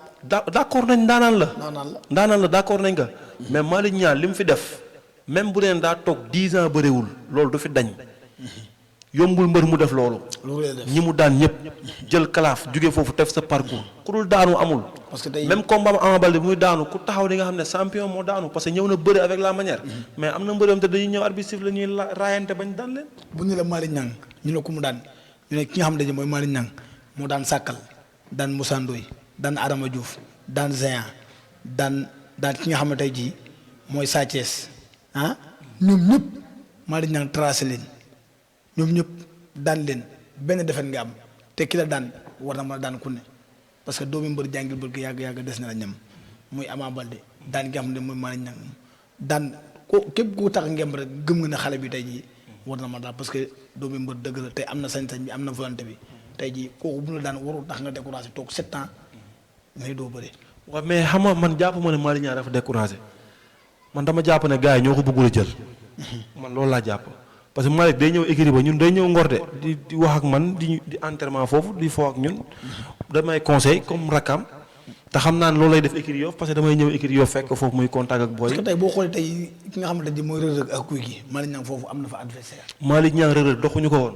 d'accord nañ ndaanaan la. ndaanaan la d'accord nañ ko mais Malick Niang li mu fi def même bu deen daa toog 10 ans bëriwul loolu du fi dañ. yombul mbër mu def loolu. ñi mu daan ñëpp jël kalaaf jóge foofu def sa parcours ku dul daanu amul. parce que tey même combat Ama Baldé bu muy daanu ku taxaw di nga xam ne champion moo daanu parce que ñëw na bëri avec la manière. mais am na mbërëm te dañuy ñëw arbitre siffle la ñuy raayante bañ daan leen. bu ñu la Malick Niang ñu ne ku mu daan ñu ne ki nga xam ne mooy Malick Niang moo daan Sàkkal daan Moussa Ndoye daan Adama Diouf daan Zéan daan ki nga xam ne tey jii mooy Sa Thiès ñoom ñëpp Malick Niang tracé leen. ñoom ñëpp daan leen benn defet nga am te ki la daan war na mën a daan ku ne parce que doomi mbër jàngil mbër gi yàgg des na la ñam muy Ama Baldé daan gi nga xam ne mooy Malick Niang daan ko képp ku tax ngemb rek gëm nga ne xale bi tey jii war na ma daal parce que doomi mbër dëgg la tey am na sañ-sañ bi am na volonté bi tey jii kooku bu la daan warul tax nga découragé toog 7 ans ngay doo bëri. waaw mais xam nga man jàpp ma ne Malick Niang dafa découragé man dama jàpp ne gars yi ñoo ko bëggul a jël man loolu laa jàpp. parce que Malick day ñëw écurie ba ñun day ñëw Ngor de di wax ak man di entraînement foofu di foo ak ñun damay conseil comme rakam te xam naa ne loolu lay def écurie Yoff parce que damay ñëw écurie Yoff fekk foofu muy contact ak booy. parce que tey boo xoolee tey ki nga xamante ne mooy Reug Reug ak Gouye Gui Malick Niang foofu am na fa adversaire. Malick Niang Reug Reug doxuñu ko woon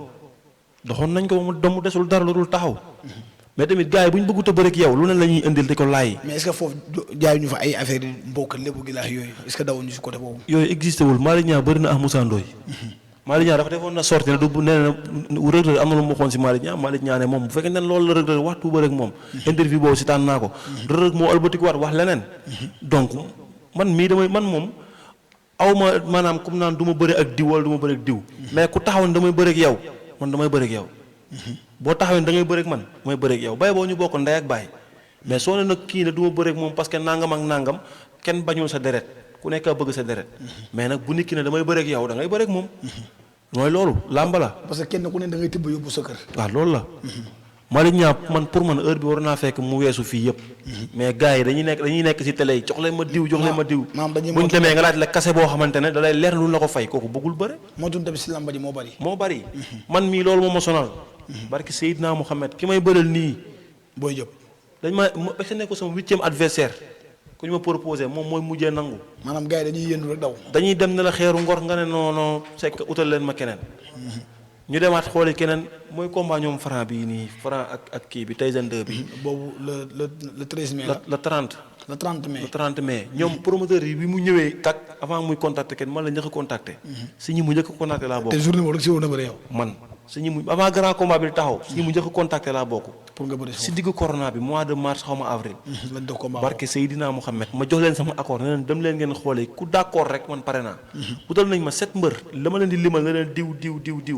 doxoon nañ ko mu desul dara lu dul taxaw mais tamit gars yi bu ñu bëggut a bëri ak yow lu ne la ñuy indil di ko laaj. mais est-ce que foofu jaayuñu fa ay affaire yi mbokk lépp gi laax yooyu est-ce que dawuñu si côté boobu. yooyu existé wul Malick Niang bëri na ak Moussa Ndoye Malick Niang dafa defoon na sorti ne du nee na Reug Reug am na lu mu waxoon si Malick Niang ne moom bu fekkee ne loolu la Reug Reug waxtu ba rek moom interview boobu si tànn naa ko Reug Reug moo ëlbatiku waat wax leneen donc man moom aw ma maanaam comme naan du ma bëri ak diw wala du ma bëri ak diw mais ku taxaw ne damay bëri ak yow man damay bëri ak yow boo taxawee ne da ngay bëri ak man damay bëri ak yow bay boo ñu bokk ndey ak baay mais soo ne nag kii ne du ma bëri ak moom parce que nangam ak nangam kenn bañul sa deret ku nekk a bëgg sa deret mais nag bu nit ki ne damay bëreek yow da ngay bëreek moom mooy loolu làmb la. parce que kenn ku ne da ngay tibb yóbbu sa kër. waaw loolu la. Malick Niang man pour man heure bi war naa fekk mu weesu fii yëpp. mais gars yi dañuy nekk ci télé yi jox leen ma diw jox leen ma diw. buñ demee nga laaj la kase boo xamante ne da lay leer lu la ko fay kooku bëggul bëre. moo tudd tamit si làmb ji moo bari. man mii loolu moo ma sonal. barki Seydina Mouhamed ki may bëreel nii. Boy Diop. dañ ma est ko sama 8e adversaire ku ñu ma proposé moom mooy mujjee nangu. maanaam gars yi dañuy yëndu rek daw. dañuy dem ne la Xeeru Ngor nga ne non c'est que utal leen ma keneen. ñu demaat xooli keneen mooy combat ñoom Franc bii nii Franc ak kii bi Tyson 2 bi. boobu le 13 mai le 30. le 30 mai le 30 mai ñoom promoteur yi bi mu ñëwee tak avant muy contacter kenn man la njëkk a contacter. si ñi mu njëkk a contacter laa bokk. te journée boobu rek si woon na bëri yow. man si ñi mu avant grand combat bi taxaw. si ñi mu njëkk a contacter laa bokk. pour nga bëri si diggu corona bi mois de mars xaw ma avril. lañ dox combat barke Seydina Mouhamed ma jox leen sama accord ne leen dem leen ngeen xoolee ku d'accord rek man pare naa. utal nañ ma 7 mbër la ma leen di limal ne leen diw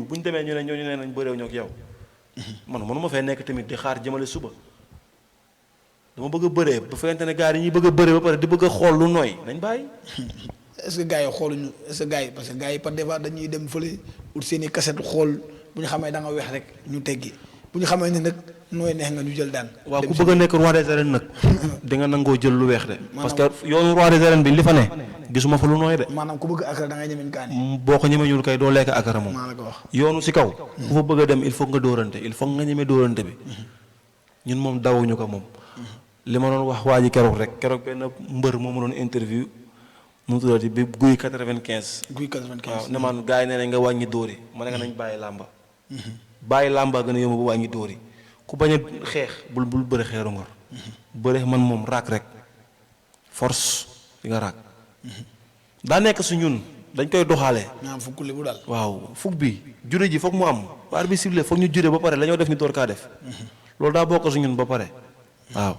bu ñu demee ñu ne ñooñu nee nañ bëreew ñoo ak yow. man mënuma fay nekk tamit di xaar jëmale suba dama bëgg a bëree bu fekkente ne gars yi ñuy bëgg a bëree ba pare di bëgg a xool lu nooy nañ bàyyi. est-ce que gars yi xooluñu est-ce que gars yi parce que gars yi par des fois dañuy dem fële ut seen i cassette xool bu ñu xamee da nga weex rek ñu teggi bu ñu xamee ne nag nooy neex nga ñu jël daan. waaw ku bëgg a nekk roi des arènes nag di nga nangoo jël lu weex de. parce que yoonu roi des arènes bi li fa ne gisuma fa lu nooy de. maanaam ku bëgg akara da ngay ñemeñ kaani. boo ko ñemeñul kay doo lekk akara moom. maa la ko wax yoonu si kaw. ku fa bëgg a dem il faut nga dóorante il faut nga ñeme dóorante bi. ñun moom dawuñu ko moom. li ma doon wax waa ji keroog benn mbër moo ma doon interview nu mu tuddati bi guy 95. guy 95 waaw ne man gars yi nee nañ nga wàññi dóor yi ma ne nga nañ bàyyi làmba. bàyyi làmba gën a yomb ba wàññi dóor yi ku bañ a xeex bul bëre xeeru ngor. bëre man moom raak rek force di nga raak. daa nekk su ñun dañ koy doxalee. maanaam fukk li bu daal. waaw fukk bi jure ji foog mu am waar bi ciblé foog ñu jure ba pare la ñoo def ñu door kaa def. loolu daa bokk su ñun ba pare waaw.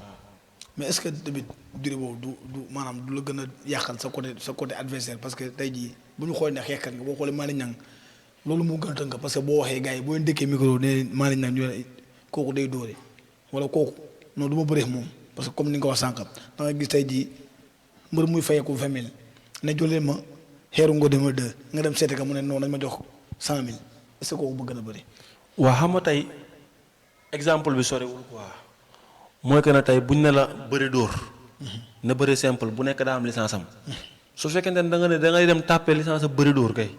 mais est-ce que tamit jure boobu du maanaam du la gën a yàqal sa côté adversaire parce que tey jii bu ñu xoolee ne xeexkat nga boo xoolee Malick Niang loolu moo gën a tënk parce que boo waxee gars yi boo leen dëkkee micro ne Malick Niang ñu ne kooku day dóore wala kooku non du ma bëree moom parce que comme ni nga ko wax sànq da nga gis tey jii mbër muy fayeeku 20 000 ne jëlee ma xeeru ngo dema 2 nga dem seeti ka mu ne non dañ ma jox 100 000 est-ce que kooku bëgg na bëri. waa xam nga tey exemple bi sorewul quoi mooy que ne tey buñ ne la bëri dóor. na bëri simple bu nekk daa am licence am. su fekkente ne da ngay dem tàppe licence am bëri dóor kay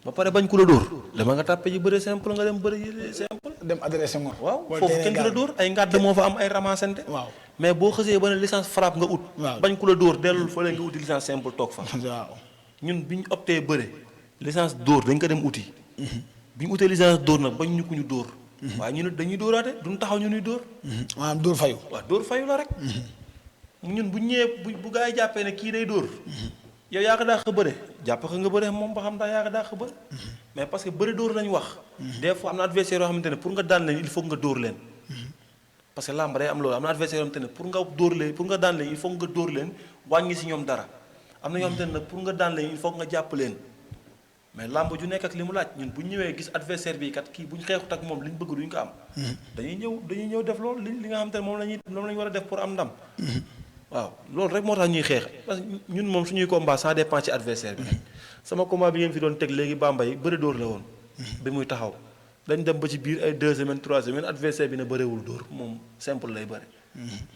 ba pare bañ ku la dóor dama nga tàppe ji bëri simple nga dem bëri simple. dem adressé ngor. waaw foofu kenn du la dóor ay ngàdd moo fa am ay ramassante. waaw mais boo xësee ba ne licence frappe nga ut. waaw bañ ku la dóor dellul fële nga uti licence simple toog fa. waaw ñun bi ñu opté bëre licence dóor dañ ko dem uti. bi ñu utee licence dóor nag bañ ñu ko ñu dóor. waaye ñu ne dañuy dóoraate duñ taxaw ñu ñuy dóor. maanaam dóor fayu. waaw dóor fayu la rek. ñun bu ñëwee bu gaa yi jàppee ne kii day dóor. yow yaa ko daa xa bëre jàpp ko nga bëre moom ba xam daa yaa ko daa xa bëre. mais parce que bëre dóor lañu wax. des fois am na adversaire yoo xamante ne pour nga daan leen il faut nga dóor leen. parce que làmb day am loolu am na adversaire yoo xamante ne pour nga daan leen il faut nga dóor leen wàññi si ñoom dara am na yoo xamante ne nag pour nga daan leen il faut nga jàpp leen. mais làmb ju nekk ak li mu laaj ñun bu ñu ñëwee gis adversaire bi kat kii bu ñu xeexut ak moom li ñu bëgg duñ ko am. dañuy ñëw def loolu li nga xamante ne moom la ñu war a def pour am ndam. waaw loolu rek moo tax ñuy xeex parce que ñun moom suñuy combat ça dépend ci adversaire bi rek. sama combat bi ngeen fi doon teg léegi Bambey bëri dóor la woon. bi muy taxaw dañ dem ba ci biir ay 2 semaines 3 semaines adversaire bi ne bëriwul dóor moom simple lay bëri.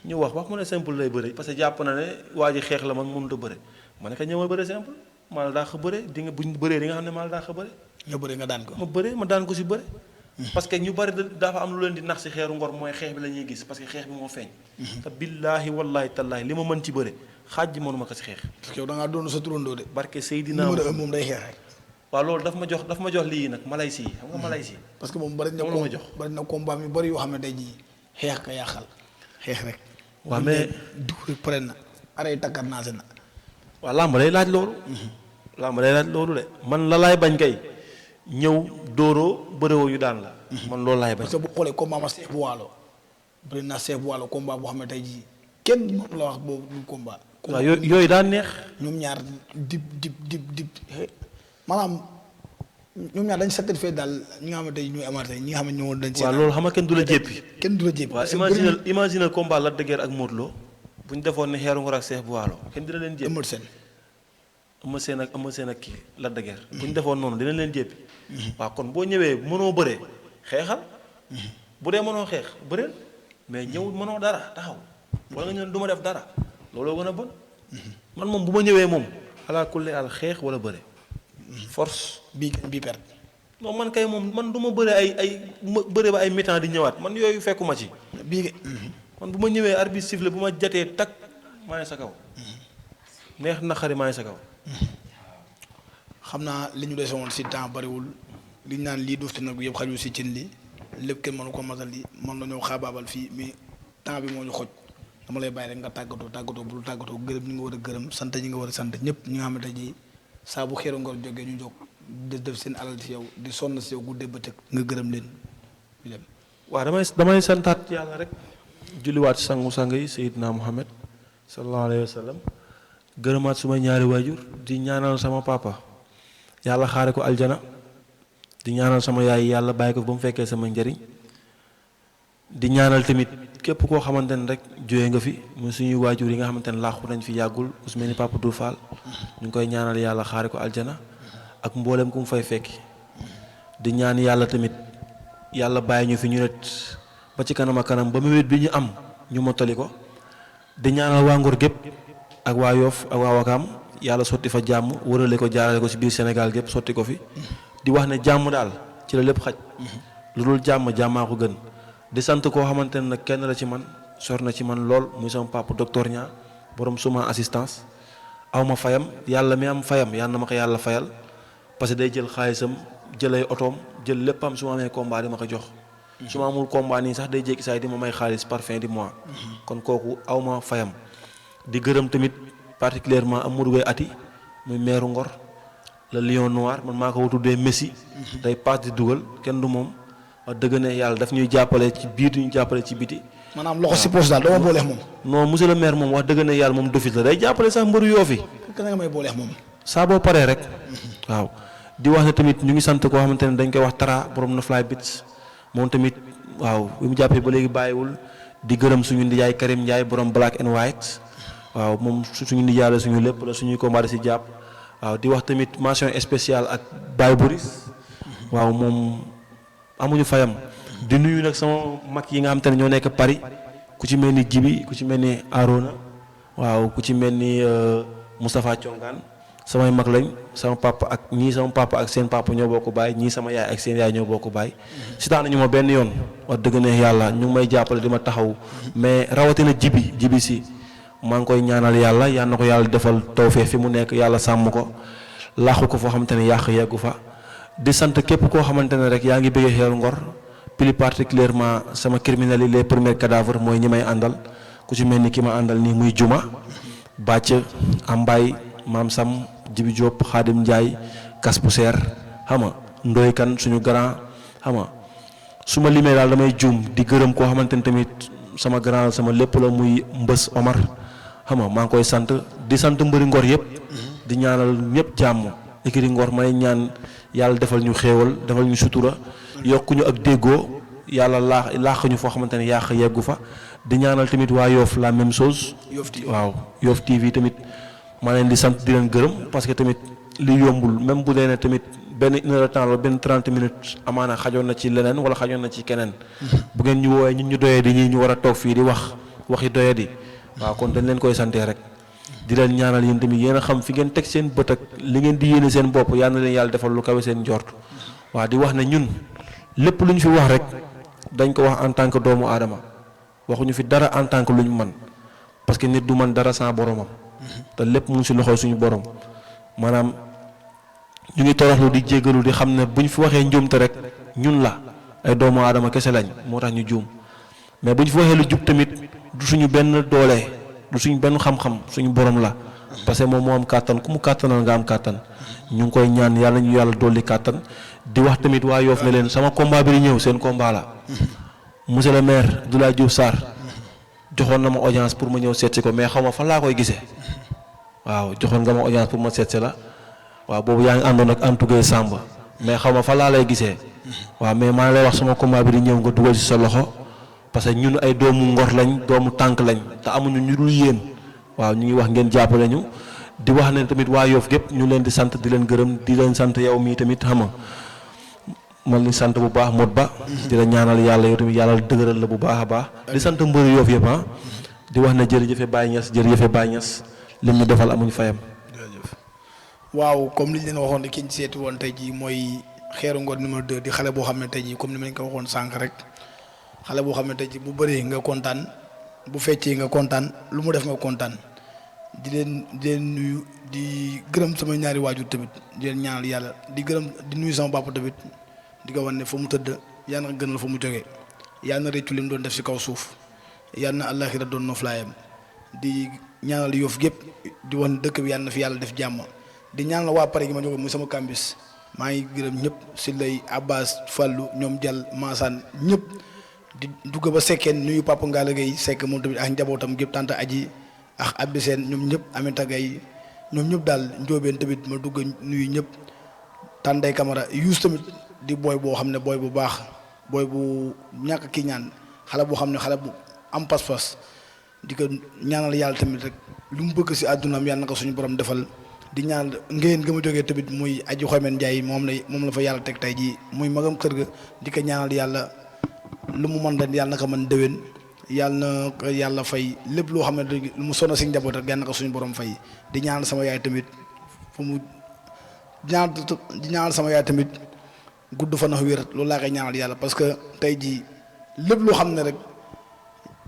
ñu wax mu ne simple lay bëri parce que jàpp na ne waa ji xeex la man mënut a bëri ma ne ko ñëwal bëri simple. maa la daa xa bëre di nga buñ bëree di nga xam ne maa la daa xa bëre. nga bëre nga daan ko. ma daan ko si bëre. parce que ñu bari dafa am lu leen di nax si xeeru ngor mooy xeex bi la ñuy gis parce que xeex bi moo feeñ. te billaahi wallaahi tallaahi li ma mën ci bëre xaaj ji mënuma ko si xeex. parce que yow da ngaa doon sa turandoo de. barke Seydina numéro 1 moom day xeex rek. waaw loolu daf ma jox lii nag Malaysia xam nga Malaysia. parce que moom bari na combat mi bari yoo xam ne day ji xeex ka yàqal xeex rek. waaw mais du rek pare na arrêté takkat naase na. waaw làmb day laaj loolu. làmb day laaj loolu de man la laay bañ kay ñëw dóoroo bëréwoo ñu daan la. man loolu laay bañ. parce que bu xoolee combat ma Cheikh bu Waalo bëri na Cheikh bu Waalo combat boo xam ne tey jii kenn moom la wax boobu du combat. waaw yooyu daa neex. ñoom ñaar dib maanaam ñoom ñaar dañ satisfait daal ñi nga xamante ne ñooy amaatee ñi nga xam ne ñoo dañ. waaw loolu xam nga kenn du la jéppi. kenn du la jéppi. waaw imagine combat Lac de Guiers ak Modou Lo bu ñu defoon ne xeeru ngor ak Cheikh bu Waalo kenn dina leen jéppi. Eumeu Sène ak kii Lac de Guiers bu ñu defoon noonu dina leen jéppi. waaw kon boo ñëwee mënoo bëree xeexal. bu dee mënoo xeex bëreel mais ñëw mënoo dara taxaw wala nga ñëw du ma def dara looloo gën a bon. man moom bu ma ñëwee moom alaa kulli al xeex wala bëre. force bii perte. non man kay moom man du ma bëre ay bëre ba ay mi-temps di ñëwaat man yooyu fekkuma ci. man bu ma ñëwee arbitre sifflé bu ma jatee tak maa ngi sa kaw. neex naqari maa ngi sa kaw. xam naa li ñu desewoon si temps bariwul li ñu naan lii duuf te nag yëpp xajul si cin li lépp kenn mënu ko matal li mën nañoo xaabaabal fii mais temps bi moo ñu xoj dama lay bàyyi rek nga tàggatoo bul tàggatoo gërëm ñi nga war a gërëm sant ñi nga war a sant ñëpp ñi nga xamante ji saa bu xeeru ngor jógee ñu jóg di def seen alal ci yow di sonn si yow guddee bëccëg nga gërëm leen ñu dem. waaw damay santaat yàlla rek julliwaat sangu-sang yi Seydina Muhammad sallallahu alayhi wa sallam gërëmaat suma ñaari waajur di ñaanal sama papa yàlla xaare ko aljana di ñaanal sama yaay yàlla bàyyi ko ba mu fekkee sama njariñ di ñaanal tamit képp koo xamante ne rek jóge nga fi mu suñuy waajur yi nga xamante ne laaxu nañ fi yàggul ku su mel ni Papa Dour Fall ñu ngi koy ñaanal yàlla xaare ko aljana ak mboolem ku mu fay fekki di ñaan yàlla tamit yàlla bàyyi ñu fi ñu net ba ci kanam ak kanam ba mébét bi ñu am ñu mottali ko di ñaanal waa Ngor gépp ak waa Yoff ak waa Wakaam yàlla sotti fa jàmm wërale ko jaarale ko ci biir Sénégal gépp sotti ko fi di wax ne jàmm daal ci la lépp xaj lu dul jàmm jàmmaa ko gën di sant koo xamante ne nag kenn la ci man sor na ci man lool muy sama papa docteur Nia borom suma assistance aw ma fayam yàlla mi am fayam yàlla na ma ko yàlla fayal parce que day jël xaalisam jëlay otoom jël léppam su ma amee combat di ma ko jox. su ma amul combat nii sax day jékki saay di ma may xaalis par fin du mois. kon kooku aw ma fayam. di gërëm tamit particulièrement Amadou Gueye Ati muy meeru Ngor le lion noir man maa ko tuddee Messi. day paas di dugal kenn du moom. wax dëgg ne yàlla daf ñuy jàppale ci biir ñu jàppale ci biti. maanaam loxo si poche daal doo ma booleex moom. non monsieur le maire moom wax dëgg ne yàlla moom dofis la day jàppale sax mbëru Yoff. kan nga may booleex moom. saa boo paree rek. waaw di wax ne tamit ñu ngi sant koo xamante ne dañ koy wax Tara borom na fly bits moom tamit waaw bi mu jàppee ba léegi bàyyiwul di gërëm suñu ndijaay Karim Ndiaye borom black and white waaw moom suñu ndijaay la suñu lépp la suñuy combat si jàpp waaw di wax tamit mention spéciale ak Baye Boris waaw moom amuñu fayam di nuyu nag sama mag yi nga xam te ne ñoo nekk Paris ku ci mel ni Jibi ku ci mel ni Arona waaw ku ci mel ni Moustapha Thiongaan samay mag lañ sama papa ak ñii sama papa ak seen papa ñoo bokk baay ñii sama yaay ak seen yaay ñoo bokk baay si tax nañu ma benn yoon wax dëgg ne yàlla ñu ngi may jàppale di ma taxaw mais rawatina jibi si maa ngi koy ñaanal yàlla yal na ko yàlla defal tawfeex fi mu nekk yàlla sàmm ko laaxu ko foo xamante ne yàq yeggu fa di sant képp koo xamante ne rek yaa ngi bëggee Xeeru Ngor plus particulièrement sama criminels yi les premiers cadavres mooy ñi may àndal ku ci mel ni ki ma àndal nii muy Juma Bàcc Ambaay Maam Sam Jibi Diop Xaadim Ndiaye Kas Poussière xam nga Ndoy Kan suñu grand xam nga su ma limee daal damay juum di gërëm koo xamante ne tamit sama grand sama lépp la muy Mbës Omar xam nga maa ngi koy sant di sant mbëri Ngor yëpp di ñaanal ñëpp jàmm écurie Ngor may ñaan yàlla defal ñu xéewal defal ñu sutura yokkuñu ak déggoo yàlla laax ñu foo xamante ne yàq yeggu fa di ñaanal tamit waa Yoff la même chose waaw Yoff TV tamit maa leen di sant di leen gërëm parce que tamit li yombul même bu dee ne tamit benn une heure de temps la benn 30 minutes amaana xajoon na ci leneen wala xajoon na ci keneen bu ngeen ñu woowee ñun ñu doyee di ñii ñu war a toog fii di waxi doyee di waaw kon dañ leen koy santee rek di leen ñaanal yéen tamit yéen a xam fi ngeen teg seen bët ak li ngeen di yéene seen bopp yal na leen yàlla defal lu kawe seen njort waaw di wax ne ñun lépp lu ñu fi wax rek dañ ko wax en tant que doomu aadama waxuñu fi dara en tant que lu ñu man parce que nit du man dara sans boromam te lépp mu ngi si loxo suñu borom maanaam ñu ngi toroxlu di jéggalu di xam ne bu ñu fi waxee njuumte rek ñun la ay doomu aadama kese lañ moo tax ñu juum mais bu ñu fi waxee lu jub tamit du suñu benn doole du suñu benn xam-xam suñu borom la parce que moom moo am kàttan ku mu kàttanal nga am kàttan ñu ngi koy ñaan yàlla ñu yàlla dolli kàttan di wax tamit waa Yoff ne leen sama combat bi di ñëw seen combat la monsieur le maire Abdoulaye Diouf Sarr joxoon na ma audience pour ma ñëw seet si ko mais xaw ma fan laa koy gisee waaw joxoon nga ma audience pour ma seet si la waaw boobu yaa ngi àndoon ak Antougay Samba mais xaw ma fan laa lay gisee waaw mais maa ngi lay wax sama combat bi di ñëw nga dugal ci sa loxo parce que ñun ay doomu Ngor lañ doomu tànk lañ te amuñu ñu dul yéen waaw ñu ngi wax ngeen jàppale ñu di wax ne tamit waa Yoff gépp ñu leen di sant di leen gërëm di leen sant yow mii tamit xam nga man li sant bu baax mot ba di la ñaanal yàlla yow tamit yàlla dëgëral la bu baax a baax di sant mbëru Yoff yëpp di wax ne jërëjëfe Baye Niass lim ñu defal amuñ fayam. waaw comme li ñu leen waxoon ki ñu seeti woon tey jii mooy Xeeru Ngor numéro 2 di xale boo xam ne tey jii comme ni ma leen ko waxoon sànq rek xale boo xam ne tey jii bu bëree nga kontaan bu feccee nga kontaan lu mu def nga kontaan di leen nuyu di gërëm sama ñaari waajur tamit di leen ñaanal yàlla di nuyu sama papa tamit di ko wan ne fa mu tëdd yàlla na gënal fa mu jógee yàlla na réccu li mu doon def si kaw suuf yàlla na àllaaxira doon noflaayam di ñaanal Yoff gépp di wan dëkk bi yàlla na fi yàlla def jàmm di ñaanal waa Paris gi ma jóge muy sama kambis maa ngi gërëm ñëpp si lay Abbas Fallou ñoom Jal Massane ñëpp di dugg ba Sekkeen nuyu Papa Ngalla Gueye Seck moom tamit ak njabootam gépp tante aji ak Abdi Seen ñoom ñëpp Aminata Gueye ñoom ñëpp daal njóobeen tamit ma dugg nuyu ñëpp Tanday Camara yuus tamit di booy boo xam ne booy bu baax booy bu ñàkk kii ñaan xale boo xam ne xale bu am pas-pas di ko ñaanal yàlla tamit rek lu mu bëgg si àddunaam yàlla na ko suñu borom defal di ñaan ngeen nga ma jógee tamit muy aji Xomen Njaay moom la fa yàlla teg tey jii muy magam kër ga di ko ñaanal yàlla lu mu mën ren yàlla na ko mën déwén yàlla na ko yàlla fay lépp loo xam ne lu mu sonn si njaboot rek yàlla na ko suñu borom fay di ñaanal sama yaay tamit di ñaanal sama yaay tamit gudd fa na wér loolu laa koy ñaanal yàlla parce que tey jii lépp loo xam ne rek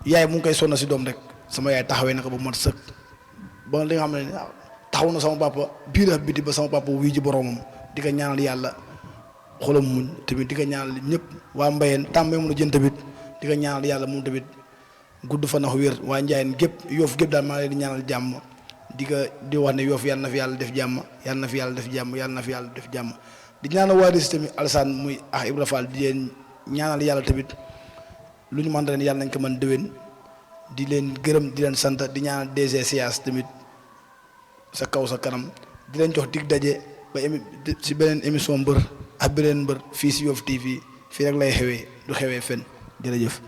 yaay mu ngi koy sonna si doom rek sama yaay taxawee na ko ba mat sëkk ba li nga xam ne taxaw na sama papa biir ak biti ba sama papa wuy ji boromam di ko ñaanal yàlla xolam muñ tamit di ko ñaanal ñëpp waa Mbayeen tàmbee mun a jën tamit di ko ñaanal yàlla moom tamit gudd fa nax wér waa Njaayeen gépp Yoof gépp daal maa ngi leen di ñaanal jàmm di wax ne Yoof yàlla na fi yàlla def jàmm yàlla na fi yàlla def jàmm yàlla na fi yàlla def jàmm di ñaanal waa Risi tamit Alassane muy Ibra Fall di leen ñaanal yàlla tamit lu ñu mën ren yàlla nañ ko mën déwén di leen gërëm di leen sant di ñaanal DG Sias tamit sa kaw sa kanam di leen jox dig daje ba si beneen émission mbër ak beneen mbër fii si Yoff TV fii rek lay xewee du xewee fen jërëjëf